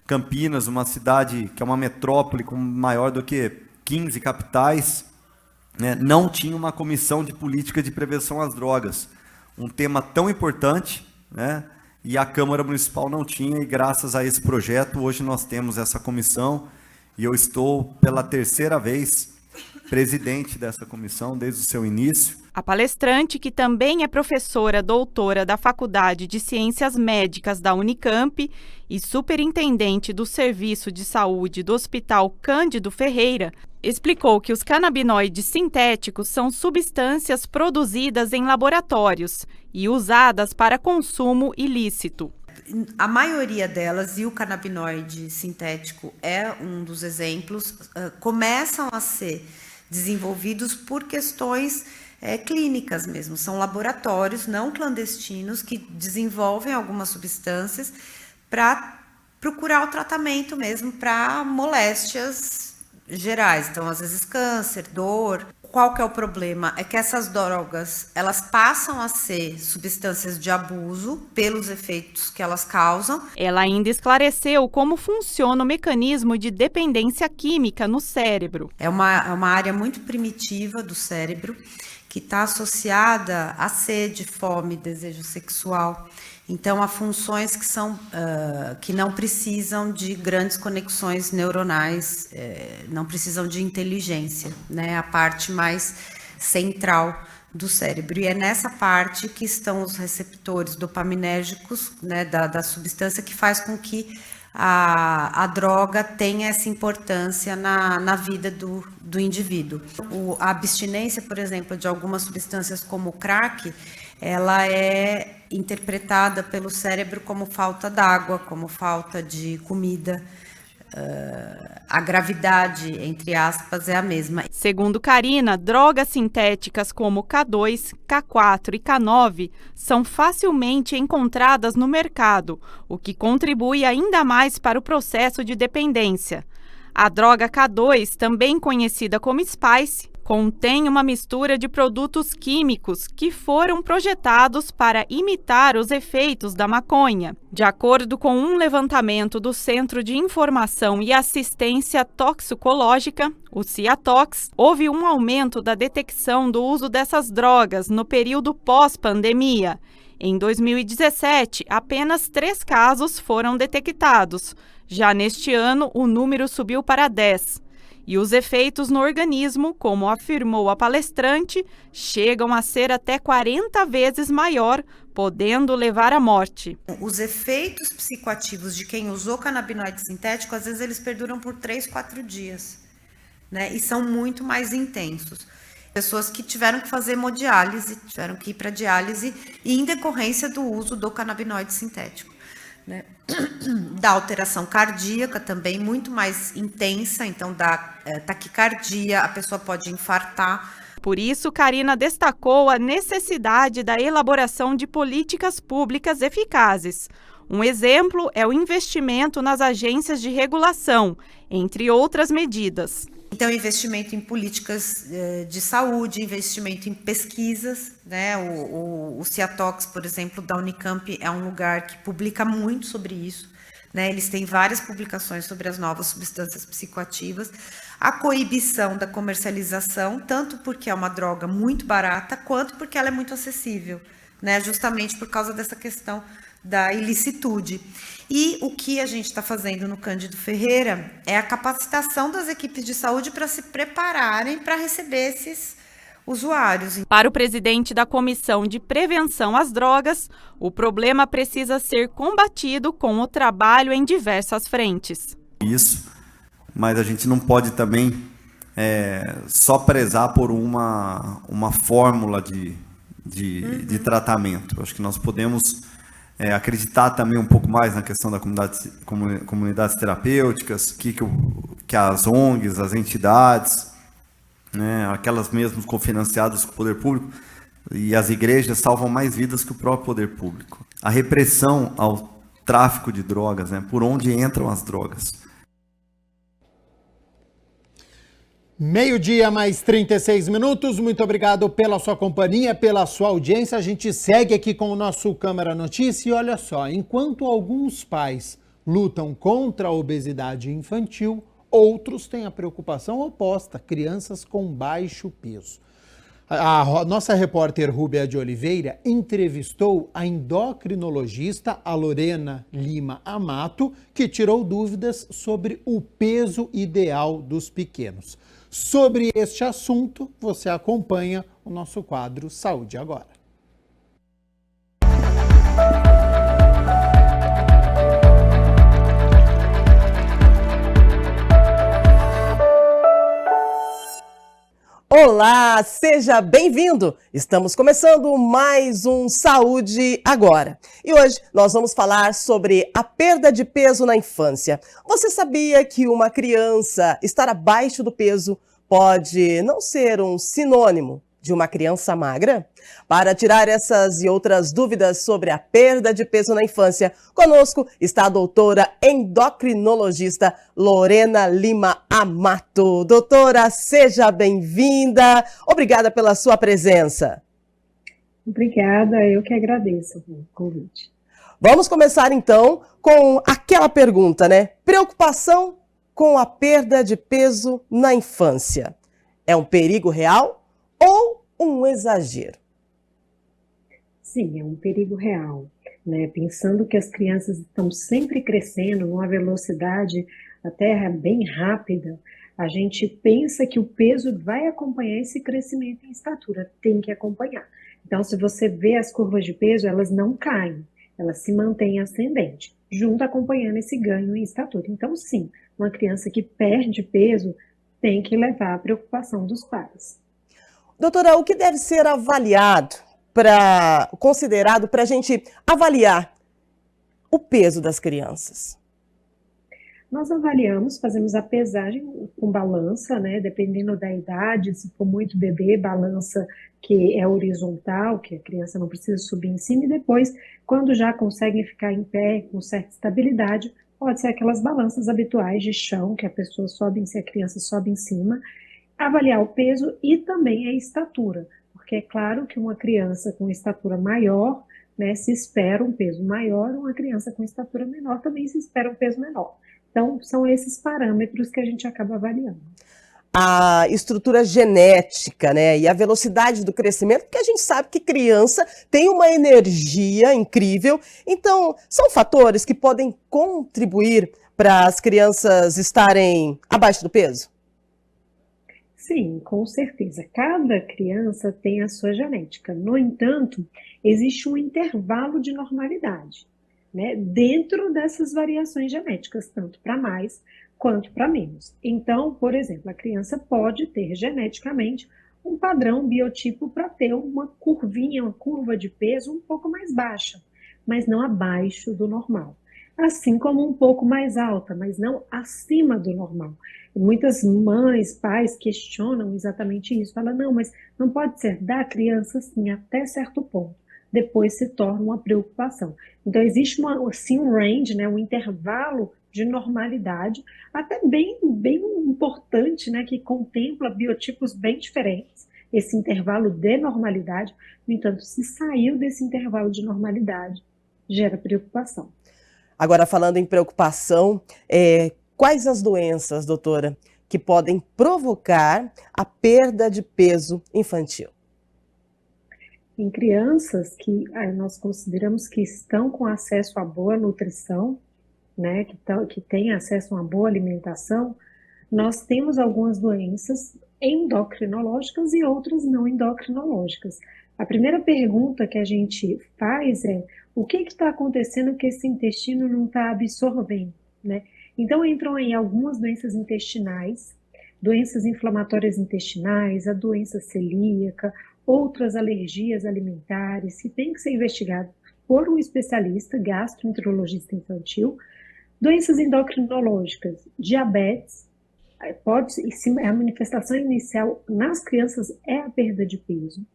Campinas, uma cidade que é uma metrópole com maior do que 15 capitais, né, não tinha uma comissão de política de prevenção às drogas. Um tema tão importante, né, e a Câmara Municipal não tinha, e graças a esse projeto, hoje nós temos essa comissão, e eu estou, pela terceira vez, presidente dessa comissão, desde o seu início. A palestrante, que também é professora doutora da Faculdade de Ciências Médicas da Unicamp e superintendente do Serviço de Saúde do Hospital Cândido Ferreira, explicou que os canabinoides sintéticos são substâncias produzidas em laboratórios e usadas para consumo ilícito. A maioria delas, e o canabinoide sintético é um dos exemplos, começam a ser desenvolvidos por questões clínicas mesmo. São laboratórios não clandestinos que desenvolvem algumas substâncias para procurar o tratamento mesmo para moléstias gerais. Então, às vezes, câncer, dor. Qual que é o problema? É que essas drogas, elas passam a ser substâncias de abuso pelos efeitos que elas causam. Ela ainda esclareceu como funciona o mecanismo de dependência química no cérebro. É uma área muito primitiva do cérebro, que está associada à sede, fome, desejo sexual. Então, há funções que não precisam de grandes conexões neuronais, não precisam de inteligência, né? A parte mais central do cérebro. E é nessa parte que estão os receptores dopaminérgicos, né, da substância, que faz com que a droga tenha essa importância na vida do indivíduo. A abstinência, por exemplo, de algumas substâncias como o crack, ela é interpretada pelo cérebro como falta d'água, como falta de comida. A gravidade, entre aspas, é a mesma. Segundo Karina, drogas sintéticas como K2, K4 e K9 são facilmente encontradas no mercado, o que contribui ainda mais para o processo de dependência. A droga K2, também conhecida como Spice, contém uma mistura de produtos químicos que foram projetados para imitar os efeitos da maconha. De acordo com um levantamento do Centro de Informação e Assistência Toxicológica, o CIATOX, houve um aumento da detecção do uso dessas drogas no período pós-pandemia. Em 2017, apenas 3 casos foram detectados. Já neste ano, o número subiu para 10. E os efeitos no organismo, como afirmou a palestrante, chegam a ser até 40 vezes maior, podendo levar à morte. Os efeitos psicoativos de quem usou canabinoide sintético, às vezes eles perduram por 3, 4 dias, né? E são muito mais intensos. Pessoas que tiveram que fazer hemodiálise, tiveram que ir para diálise e em decorrência do uso do canabinoide sintético, né? Da alteração cardíaca também muito mais intensa, então da taquicardia, a pessoa pode infartar. Por isso, Karina destacou a necessidade da elaboração de políticas públicas eficazes. Um exemplo é o investimento nas agências de regulação, entre outras medidas. Então, investimento em políticas de saúde, investimento em pesquisas, né? O Ciatox, por exemplo, da Unicamp, é um lugar que publica muito sobre isso, né? Eles têm várias publicações sobre as novas substâncias psicoativas. A coibição da comercialização, tanto porque é uma droga muito barata, quanto porque ela é muito acessível, né? Justamente por causa dessa questão da ilicitude. E o que a gente está fazendo no Cândido Ferreira é a capacitação das equipes de saúde para se prepararem para receber esses usuários. Para o presidente da Comissão de Prevenção às Drogas, o problema precisa ser combatido com o trabalho em diversas frentes. Isso, mas a gente não pode também só prezar por uma fórmula de tratamento. Acho que nós podemos acreditar também um pouco mais na questão da comunidades terapêuticas, que as ONGs, as entidades, né, aquelas mesmas cofinanciadas com o poder público, e as igrejas salvam mais vidas que o próprio poder público. A repressão ao tráfico de drogas, né, por onde entram as drogas. 12h mais 36 minutos, muito obrigado pela sua companhia, pela sua audiência. A gente segue aqui com o nosso Câmara Notícia e olha só, enquanto alguns pais lutam contra a obesidade infantil, outros têm a preocupação oposta, crianças com baixo peso. A nossa repórter Rúbia de Oliveira entrevistou a endocrinologista a Lorena Lima Amato, que tirou dúvidas sobre o peso ideal dos pequenos. Sobre este assunto, você acompanha o nosso quadro Saúde Agora. Olá, seja bem-vindo! Estamos começando mais um Saúde Agora. E hoje nós vamos falar sobre a perda de peso na infância. Você sabia que uma criança estar abaixo do peso pode não ser um sinônimo de uma criança magra? Para tirar essas e outras dúvidas sobre a perda de peso na infância, conosco está a doutora endocrinologista Lorena Lima Amato. Doutora, seja bem-vinda. Obrigada pela sua presença. Obrigada, eu que agradeço o convite. Vamos começar então com aquela pergunta, né? Preocupação com a perda de peso na infância. É um perigo real ou um exagero? Sim, é um perigo real, né? Pensando que as crianças estão sempre crescendo numa velocidade até bem rápida, a gente pensa que o peso vai acompanhar esse crescimento em estatura, tem que acompanhar. Então, se você vê as curvas de peso, elas não caem, elas se mantêm ascendente, junto acompanhando esse ganho em estatura. Então, sim, uma criança que perde peso tem que levar a preocupação dos pais. Doutora, o que deve ser considerado para a gente avaliar o peso das crianças? Nós avaliamos, fazemos a pesagem com balança, né? Dependendo da idade, se for muito bebê, balança que é horizontal, que a criança não precisa subir em cima, e depois, quando já conseguem ficar em pé com certa estabilidade, pode ser aquelas balanças habituais de chão, que a pessoa sobe, se a criança sobe em cima, avaliar o peso e também a estatura, porque é claro que uma criança com estatura maior, né, se espera um peso maior, uma criança com estatura menor também se espera um peso menor. Então, são esses parâmetros que a gente acaba avaliando. A estrutura genética, né, e a velocidade do crescimento, porque a gente sabe que criança tem uma energia incrível, então são fatores que podem contribuir para as crianças estarem abaixo do peso? Sim, com certeza. Cada criança tem a sua genética. No entanto, existe um intervalo de normalidade, né, dentro dessas variações genéticas, tanto para mais quanto para menos. Então, por exemplo, a criança pode ter geneticamente um padrão biotipo para ter uma curvinha, uma curva de peso um pouco mais baixa, mas não abaixo do normal. Assim como um pouco mais alta, mas não acima do normal. Muitas mães, pais questionam exatamente isso. Falam, não, mas não pode ser da criança assim até certo ponto. Depois se torna uma preocupação. Então existe assim, um range, né, um intervalo de normalidade, até bem importante, né, que contempla biotipos bem diferentes, esse intervalo de normalidade. No entanto, se saiu desse intervalo de normalidade, gera preocupação. Agora, falando em preocupação, quais as doenças, doutora, que podem provocar a perda de peso infantil? Em crianças que nós consideramos que estão com acesso a boa nutrição, né, que têm acesso a uma boa alimentação, nós temos algumas doenças endocrinológicas e outras não endocrinológicas. A primeira pergunta que a gente faz é: o que está acontecendo que esse intestino não está absorvendo, né? Então entram aí algumas doenças intestinais, doenças inflamatórias intestinais, a doença celíaca, outras alergias alimentares, que tem que ser investigado por um especialista, gastroenterologista infantil, doenças endocrinológicas, diabetes, a manifestação inicial nas crianças é a perda de peso,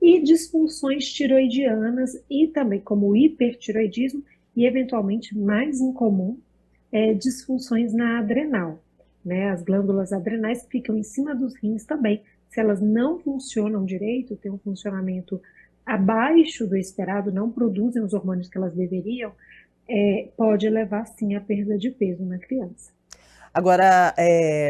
e disfunções tiroidianas e também como o hipertiroidismo e eventualmente mais incomum, disfunções na adrenal, né? As glândulas adrenais ficam em cima dos rins também. Se elas não funcionam direito, têm um funcionamento abaixo do esperado, não produzem os hormônios que elas deveriam, pode levar sim à perda de peso na criança. Agora,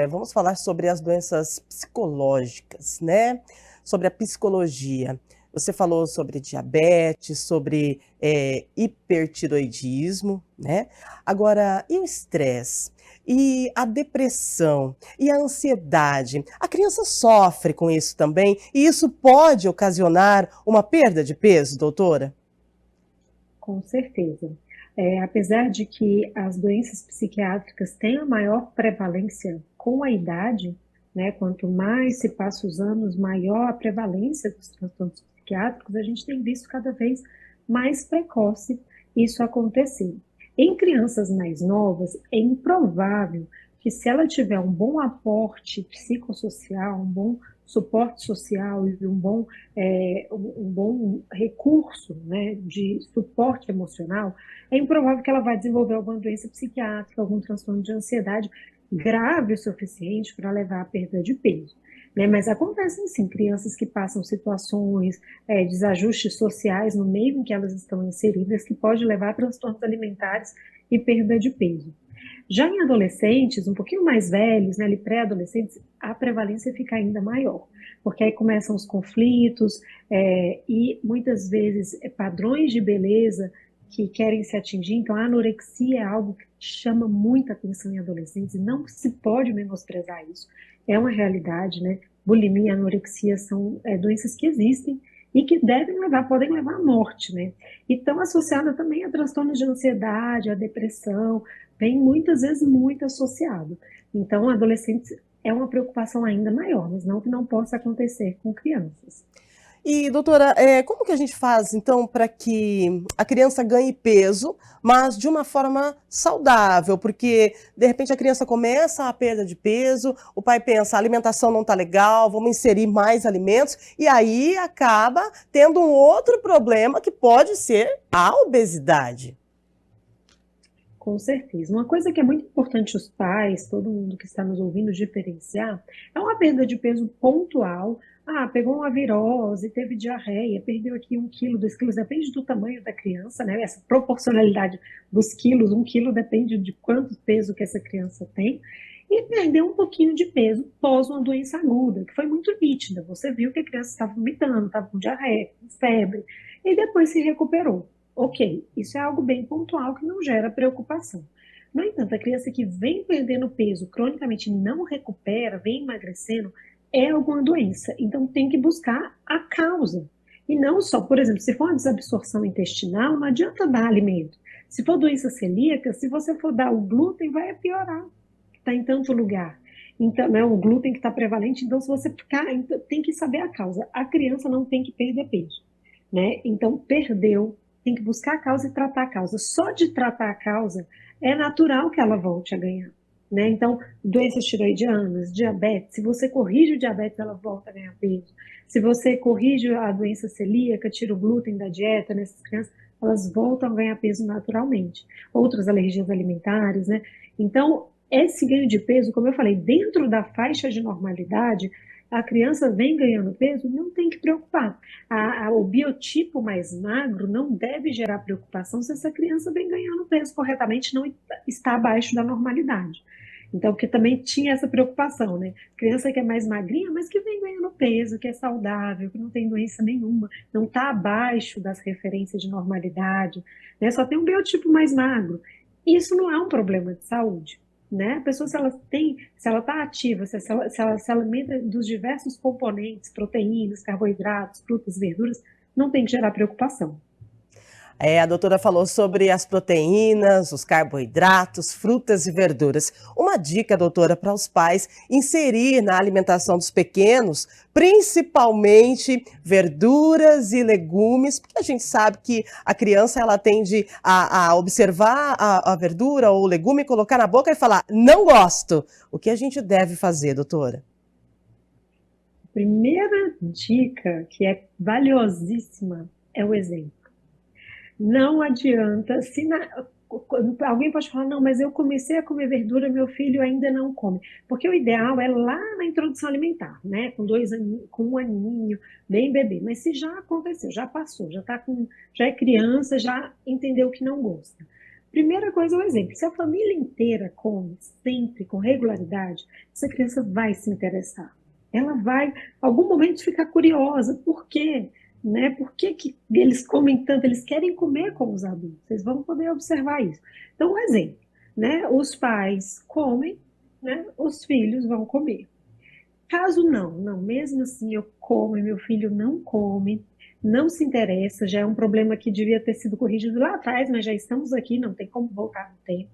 vamos falar sobre as doenças psicológicas, né? Sobre a psicologia. Você falou sobre diabetes, sobre hipertiroidismo, né? Agora, e o estresse? E a depressão? E a ansiedade? A criança sofre com isso também? E isso pode ocasionar uma perda de peso, doutora? Com certeza. Apesar de que as doenças psiquiátricas têm a maior prevalência com a idade, né, quanto mais se passa os anos, maior a prevalência dos transtornos psiquiátricos, a gente tem visto cada vez mais precoce isso acontecer. Em crianças mais novas, é improvável que, se ela tiver um bom aporte psicossocial, um bom suporte social e um bom recurso, né, de suporte emocional, é improvável que ela vá desenvolver alguma doença psiquiátrica, algum transtorno de ansiedade grave o suficiente para levar à perda de peso, né? Mas acontecem sim crianças que passam situações, desajustes sociais no meio em que elas estão inseridas, que pode levar a transtornos alimentares e perda de peso. Já em adolescentes, um pouquinho mais velhos, né, pré-adolescentes, a prevalência fica ainda maior, porque aí começam os conflitos e muitas vezes padrões de beleza que querem se atingir. Então a anorexia é algo que chama muita atenção em adolescentes e não se pode menosprezar isso. É uma realidade, né? Bulimia e anorexia são doenças que existem e que podem levar à morte, né? E estão associadas também a transtornos de ansiedade, a depressão, vem muitas vezes muito associado. Então, adolescentes é uma preocupação ainda maior, mas não que não possa acontecer com crianças. E, doutora, como que a gente faz, então, para que a criança ganhe peso, mas de uma forma saudável? Porque, de repente, a criança começa a perda de peso, o pai pensa, a alimentação não está legal, vamos inserir mais alimentos, e aí acaba tendo um outro problema que pode ser a obesidade. Com certeza. Uma coisa que é muito importante os pais, todo mundo que está nos ouvindo, diferenciar, é uma perda de peso pontual. Pegou uma virose, teve diarreia, perdeu aqui 1 quilo, 2 quilos, depende do tamanho da criança, né? Essa proporcionalidade dos quilos, 1 quilo depende de quanto peso que essa criança tem, e perdeu um pouquinho de peso pós uma doença aguda, que foi muito nítida. Você viu que a criança estava vomitando, estava com diarreia, com febre, e depois se recuperou. Ok, isso é algo bem pontual que não gera preocupação. No entanto, a criança que vem perdendo peso cronicamente não recupera, vem emagrecendo, é alguma doença. Então tem que buscar a causa. E não só, por exemplo, se for uma desabsorção intestinal, não adianta dar alimento. Se for doença celíaca, se você for dar o glúten, vai piorar, que está em tanto lugar. então, né, o glúten que está prevalente. Então, se você ficar, então, tem que saber a causa. A criança não tem que perder peso, né? Então, perdeu, tem que buscar a causa e tratar a causa. Só de tratar a causa é natural que ela volte a ganhar, né? Então, doenças tiroidianas, diabetes, se você corrige o diabetes, ela volta a ganhar peso. Se você corrige a doença celíaca, tira o glúten da dieta nessas crianças, elas voltam a ganhar peso naturalmente. Outras alergias alimentares, né? Então, esse ganho de peso, como eu falei, dentro da faixa de normalidade, a criança vem ganhando peso, não tem que preocupar. O biotipo mais magro não deve gerar preocupação se essa criança vem ganhando peso corretamente, não está abaixo da normalidade. Então, porque também tinha essa preocupação, né? Criança que é mais magrinha, mas que vem ganhando peso, que é saudável, que não tem doença nenhuma, não está abaixo das referências de normalidade, né? Só tem um biotipo mais magro. Isso não é um problema de saúde, né? A pessoa, se ela está ativa, se ela se alimenta dos diversos componentes, proteínas, carboidratos, frutas, verduras, não tem que gerar preocupação. A doutora falou sobre as proteínas, os carboidratos, frutas e verduras. Uma dica, doutora, para os pais inserir na alimentação dos pequenos, principalmente verduras e legumes, porque a gente sabe que a criança ela tende a observar a verdura ou o legume, colocar na boca e falar, não gosto. O que a gente deve fazer, doutora? Primeira dica, que é valiosíssima, é o exemplo. Não adianta, alguém pode falar, não, mas eu comecei a comer verdura, meu filho ainda não come. Porque o ideal é lá na introdução alimentar, né? Com 1 aninho, bem bebê. Mas se já aconteceu, já passou, já é criança, já entendeu que não gosta. Primeira coisa é o exemplo. Se a família inteira come sempre, com regularidade, essa criança vai se interessar. Ela vai, em algum momento, ficar curiosa. Por quê? Né? Por que eles comem tanto? Eles querem comer como os adultos. Vocês vão poder observar isso. Então, um exemplo, né? Os pais comem, né? Os filhos vão comer. Caso não, mesmo assim eu como e meu filho não come, não se interessa, já é um problema que devia ter sido corrigido lá atrás, mas já estamos aqui, não tem como voltar no tempo.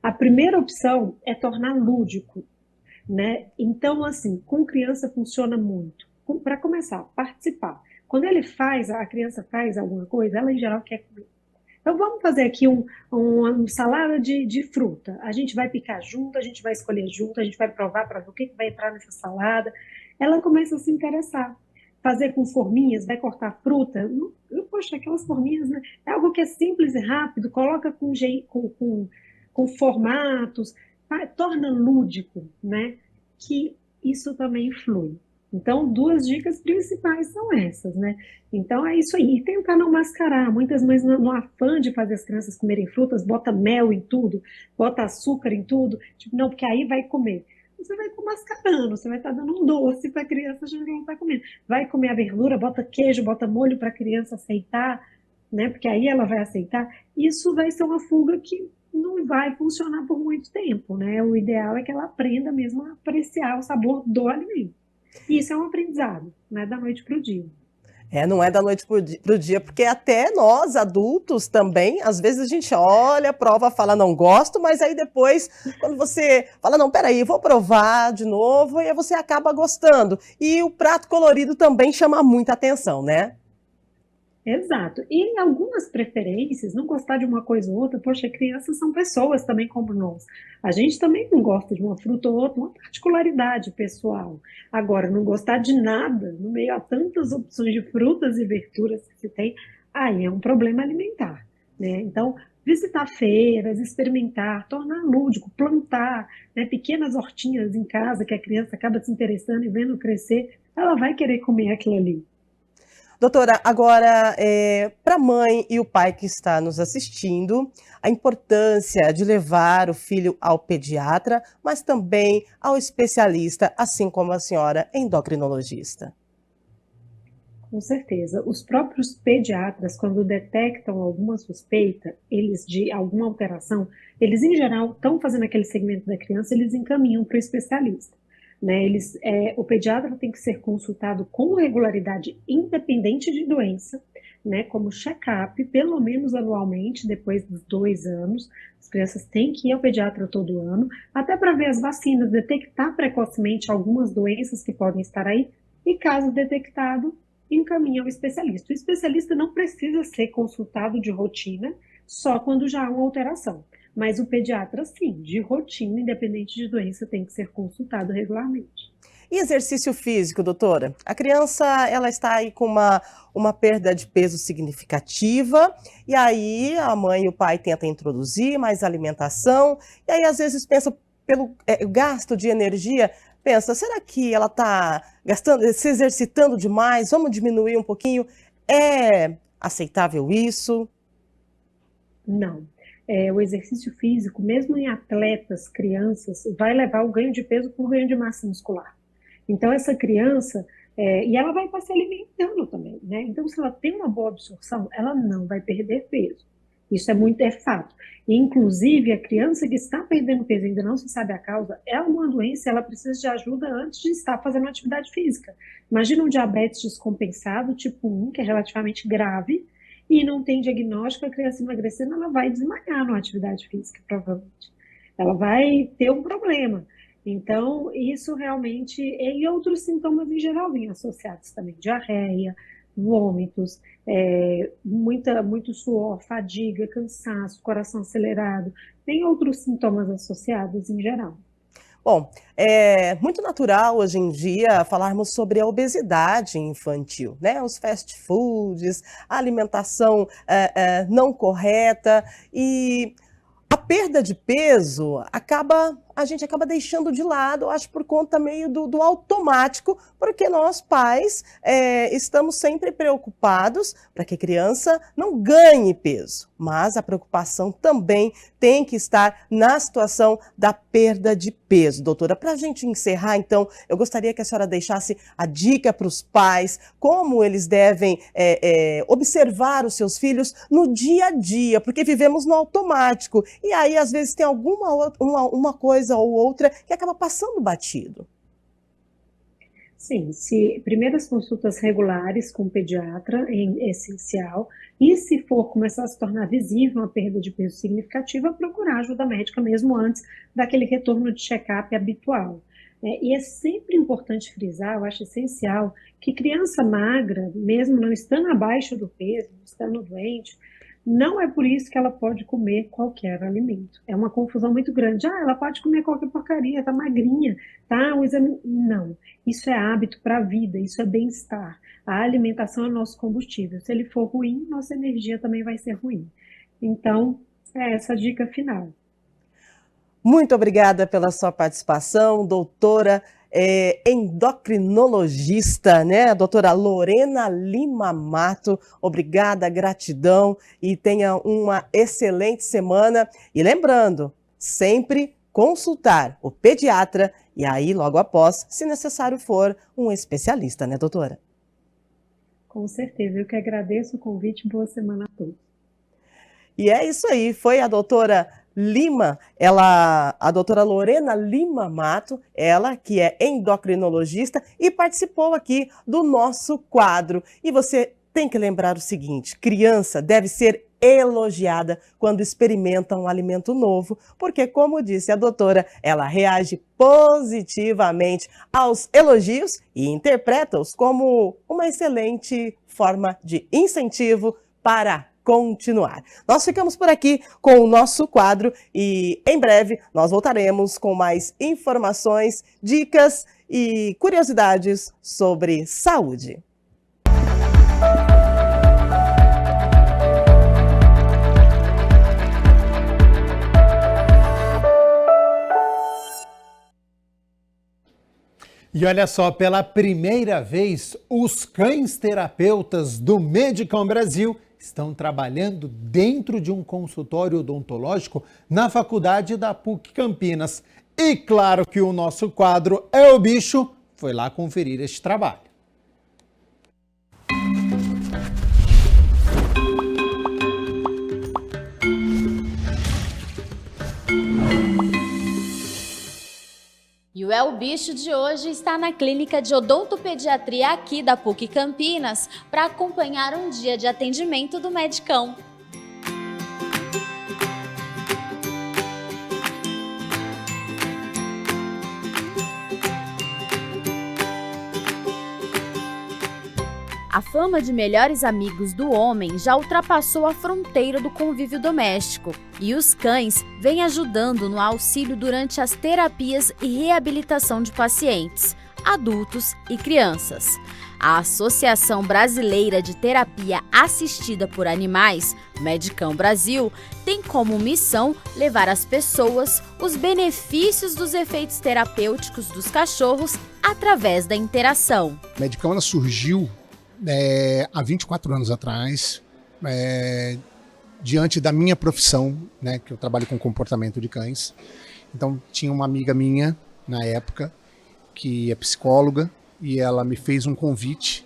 A primeira opção é tornar lúdico, né? Então, assim, com criança funciona muito. Para começar, participar. Quando a criança faz alguma coisa, ela em geral quer comer. Então vamos fazer aqui uma salada de fruta. A gente vai picar junto, a gente vai escolher junto, a gente vai provar para ver o que vai entrar nessa salada. Ela começa a se interessar. Fazer com forminhas, vai cortar fruta. Poxa, aquelas forminhas, né? É algo que é simples e rápido, coloca com formatos, torna lúdico, né? Que isso também influi. Então, 2 dicas principais são essas, né? Então, é isso aí. E tentar não mascarar. Muitas mães, no afã de fazer as crianças comerem frutas, bota mel em tudo, bota açúcar em tudo. Tipo, não, porque aí vai comer. Você vai mascarando, você vai estar dando um doce para a criança, já não está comendo. Vai comer a verdura, bota queijo, bota molho para a criança aceitar, né? Porque aí ela vai aceitar. Isso vai ser uma fuga que não vai funcionar por muito tempo, né? O ideal é que ela aprenda mesmo a apreciar o sabor do alimento. E isso é um aprendizado, não é da noite para o dia. Não é da noite para o dia, porque até nós, adultos, também, às vezes a gente olha, prova, fala, não gosto, mas aí depois, quando você fala, não, peraí, vou provar de novo, e aí você acaba gostando. E o prato colorido também chama muita atenção, né? Exato. E em algumas preferências, não gostar de uma coisa ou outra, poxa, crianças são pessoas também como nós. A gente também não gosta de uma fruta ou outra, uma particularidade pessoal. Agora, não gostar de nada, no meio a tantas opções de frutas e verduras que se tem, aí é um problema alimentar, né? Então, visitar feiras, experimentar, tornar lúdico, plantar, né, pequenas hortinhas em casa que a criança acaba se interessando e vendo crescer, ela vai querer comer aquilo ali. Doutora, agora, para a mãe e o pai que está nos assistindo, a importância de levar o filho ao pediatra, mas também ao especialista, assim como a senhora endocrinologista. Com certeza. Os próprios pediatras, quando detectam alguma suspeita, de alguma alteração, eles, em geral, estão fazendo aquele segmento da criança, eles encaminham para o especialista. Né, o pediatra tem que ser consultado com regularidade, independente de doença, né, como check-up, pelo menos anualmente, depois dos 2 anos. As crianças têm que ir ao pediatra todo ano, até para ver as vacinas, detectar precocemente algumas doenças que podem estar aí, e caso detectado, encaminha ao especialista. O especialista não precisa ser consultado de rotina, só quando já há uma alteração. Mas o pediatra, sim, de rotina, independente de doença, tem que ser consultado regularmente. E exercício físico, doutora? A criança, ela está aí com uma perda de peso significativa, e aí a mãe e o pai tentam introduzir mais alimentação, e aí às vezes pensa pelo gasto de energia, pensa, será que ela está se exercitando demais? Vamos diminuir um pouquinho? É aceitável isso? Não. O exercício físico, mesmo em atletas, crianças, vai levar ao ganho de peso por ganho de massa muscular. Então, essa criança, e ela vai estar se alimentando também, né? Então, se ela tem uma boa absorção, ela não vai perder peso. Isso é fato. E, inclusive, a criança que está perdendo peso, ainda não se sabe a causa, é uma doença, ela precisa de ajuda antes de estar fazendo atividade física. Imagina um diabetes descompensado, tipo 1, que é relativamente grave, e não tem diagnóstico, a criança emagrecendo, ela vai desmaiar na atividade física, provavelmente. Ela vai ter um problema. Então, isso realmente, e outros sintomas em geral vêm associados também, diarreia, vômitos, muito suor, fadiga, cansaço, coração acelerado, tem outros sintomas associados em geral. Bom, é muito natural hoje em dia falarmos sobre a obesidade infantil, né? Os fast foods, a alimentação não correta e a perda de peso a gente acaba deixando de lado, eu acho, por conta meio do automático, porque nós pais estamos sempre preocupados para que a criança não ganhe peso, mas a preocupação também tem que estar na situação da perda de peso. Doutora, para a gente encerrar, então, eu gostaria que a senhora deixasse a dica para os pais, como eles devem observar os seus filhos no dia a dia, porque vivemos no automático, e aí às vezes tem uma coisa ou outra que acaba passando batido. Sim, primeiras consultas regulares com o pediatra é essencial, e se for começar a se tornar visível uma perda de peso significativa, procurar ajuda médica mesmo antes daquele retorno de check-up habitual. E é sempre importante frisar, eu acho essencial, que criança magra, mesmo não estando abaixo do peso, não estando doente, não é por isso que ela pode comer qualquer alimento. É uma confusão muito grande. Ela pode comer qualquer porcaria, tá magrinha, tá? O exame... Não, isso é hábito para a vida, isso é bem-estar. A alimentação é nosso combustível. Se ele for ruim, nossa energia também vai ser ruim. Então, é essa a dica final. Muito obrigada pela sua participação, doutora endocrinologista, né? A doutora Lorena Lima Mato. Obrigada, gratidão e tenha uma excelente semana. E lembrando, sempre consultar o pediatra e aí, logo após, se necessário for, um especialista, né, doutora? Com certeza, eu que agradeço o convite. Boa semana a todos. E é isso aí, foi a doutora a doutora Lorena Lima Mato, ela que é endocrinologista e participou aqui do nosso quadro. E você tem que lembrar o seguinte, criança deve ser elogiada quando experimenta um alimento novo, porque, como disse a doutora, ela reage positivamente aos elogios e interpreta-os como uma excelente forma de incentivo para continuar. Nós ficamos por aqui com o nosso quadro e em breve nós voltaremos com mais informações, dicas e curiosidades sobre saúde. E olha só, pela primeira vez, os cães terapeutas do Medicom Brasil estão trabalhando dentro de um consultório odontológico na faculdade da PUC Campinas. E claro que o nosso quadro É o Bicho foi lá conferir este trabalho. E E o É o Bicho de hoje está na Clínica de Odontopediatria aqui da PUC Campinas para acompanhar um dia de atendimento do Medicão. A fama de melhores amigos do homem já ultrapassou a fronteira do convívio doméstico e os cães vêm ajudando no auxílio durante as terapias e reabilitação de pacientes, adultos e crianças. A Associação Brasileira de Terapia Assistida por Animais, Medicão Brasil, tem como missão levar às pessoas os benefícios dos efeitos terapêuticos dos cachorros através da interação. A Medicão ela surgiu há 24 anos atrás, diante da minha profissão, né, que eu trabalho com comportamento de cães. Então, tinha uma amiga minha, na época, que é psicóloga, e ela me fez um convite,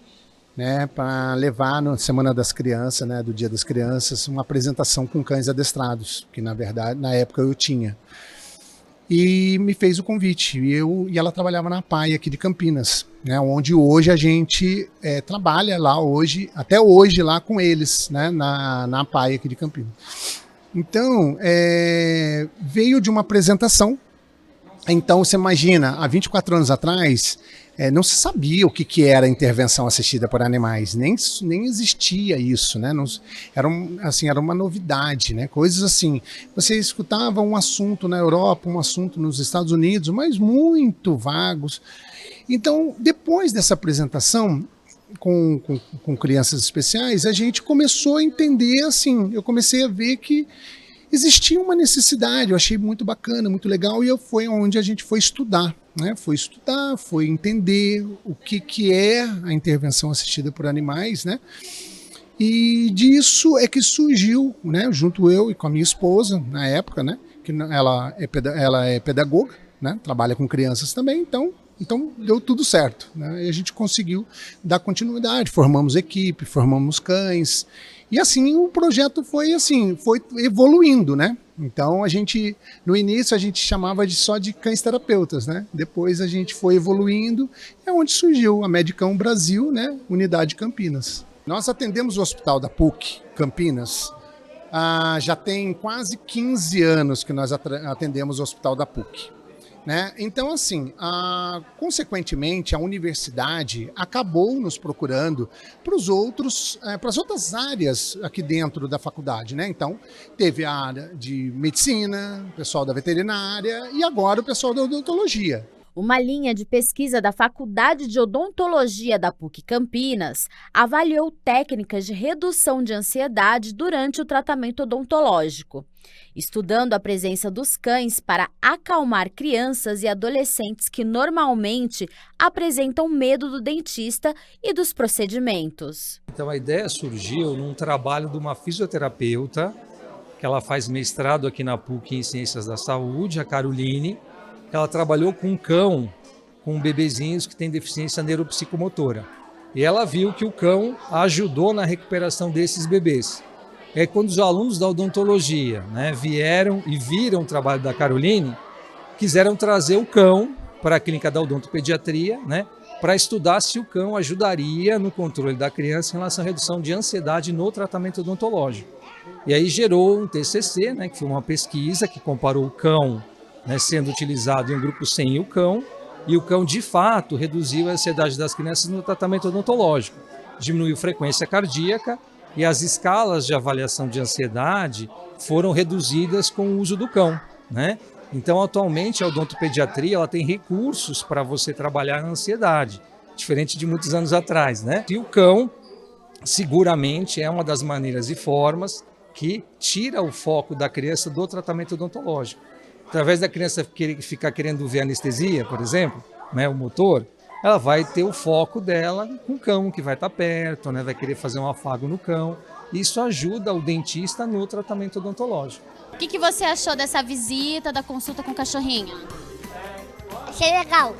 né, para levar na Semana das Crianças, né, do Dia das Crianças, uma apresentação com cães adestrados, que, na verdade, na época eu tinha. E me fez o convite, e ela trabalhava na PAI aqui de Campinas, né, onde hoje a gente trabalha lá hoje, até hoje lá com eles, né, na PAI aqui de Campinas. Então, veio de uma apresentação. Então, você imagina, há 24 anos atrás, não se sabia o que era intervenção assistida por animais, nem existia isso, né? Era uma novidade, né? Coisas assim, você escutava um assunto na Europa, um assunto nos Estados Unidos, mas muito vagos. Então, depois dessa apresentação com crianças especiais, a gente começou a entender, assim, eu comecei a ver que existia uma necessidade, eu achei muito bacana, muito legal, e foi onde a gente foi estudar, né? Foi entender o que é a intervenção assistida por animais, né? E disso é que surgiu, né, junto eu e com a minha esposa, na época, né, que ela é pedagoga, né, trabalha com crianças também, então deu tudo certo, né? E a gente conseguiu dar continuidade, formamos equipe, formamos cães, e assim o projeto foi evoluindo, né? Então no início a gente chamava só de cães terapeutas, né? Depois a gente foi evoluindo, é onde surgiu a Medicão Brasil, né? Unidade Campinas. Nós atendemos o Hospital da PUC Campinas, já tem quase 15 anos que nós atendemos o Hospital da PUC. Né? Então, assim, consequentemente, a universidade acabou nos procurando para as outras áreas aqui dentro da faculdade, né? Então, teve a área de medicina, o pessoal da veterinária e agora o pessoal da odontologia. Uma linha de pesquisa da Faculdade de Odontologia da PUC Campinas avaliou técnicas de redução de ansiedade durante o tratamento odontológico, estudando a presença dos cães para acalmar crianças e adolescentes que normalmente apresentam medo do dentista e dos procedimentos. Então a ideia surgiu num trabalho de uma fisioterapeuta, que ela faz mestrado aqui na PUC em Ciências da Saúde, a Caroline. Ela trabalhou com um cão, com bebezinhos que têm deficiência neuropsicomotora. E ela viu que o cão ajudou na recuperação desses bebês. E aí, quando os alunos da odontologia, né, vieram e viram o trabalho da Caroline, quiseram trazer o cão para a clínica da odontopediatria, né, para estudar se o cão ajudaria no controle da criança em relação à redução de ansiedade no tratamento odontológico. E aí gerou um TCC, né, que foi uma pesquisa que comparou o cão, né, sendo utilizado em um grupo sem o cão, e o cão de fato reduziu a ansiedade das crianças no tratamento odontológico, diminuiu a frequência cardíaca e as escalas de avaliação de ansiedade foram reduzidas com o uso do cão, né? Então, atualmente, a odontopediatria ela tem recursos para você trabalhar a ansiedade, diferente de muitos anos atrás, né? E o cão, seguramente, é uma das maneiras e formas que tira o foco da criança do tratamento odontológico. Através da criança ficar querendo ver anestesia, por exemplo, né, o motor, ela vai ter o foco dela com o cão, que vai estar perto, né, vai querer fazer um afago no cão. Isso ajuda o dentista no tratamento odontológico. O que você achou dessa visita, da consulta com o cachorrinho? Achei legal.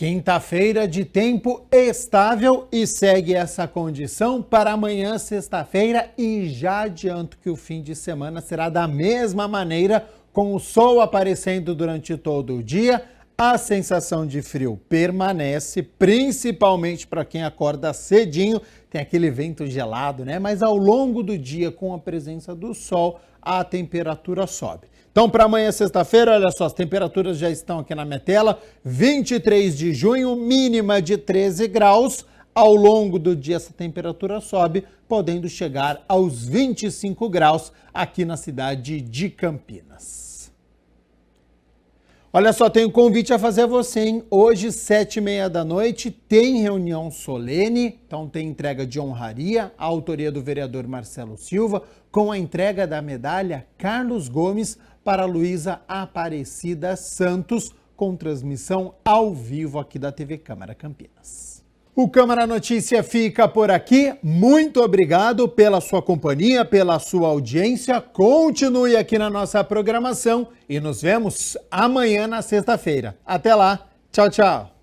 Quinta-feira de tempo estável e segue essa condição para amanhã, sexta-feira, e já adianto que o fim de semana será da mesma maneira, com o sol aparecendo durante todo o dia. A sensação de frio permanece, principalmente para quem acorda cedinho, tem aquele vento gelado, né? Mas ao longo do dia, com a presença do sol, a temperatura sobe. Então, para amanhã, sexta-feira, olha só, as temperaturas já estão aqui na minha tela. 23 de junho, mínima de 13 graus. Ao longo do dia, essa temperatura sobe, podendo chegar aos 25 graus aqui na cidade de Campinas. Olha só, tem um convite a fazer a você, hein? Hoje, 7h30 da noite, tem reunião solene, então tem entrega de honraria, a autoria do vereador Marcelo Silva, com a entrega da medalha Carlos Gomes para Luísa Aparecida Santos, com transmissão ao vivo aqui da TV Câmara Campinas. O Câmara Notícia fica por aqui. Muito obrigado pela sua companhia, pela sua audiência. Continue aqui na nossa programação e nos vemos amanhã na sexta-feira. Até lá. Tchau, tchau.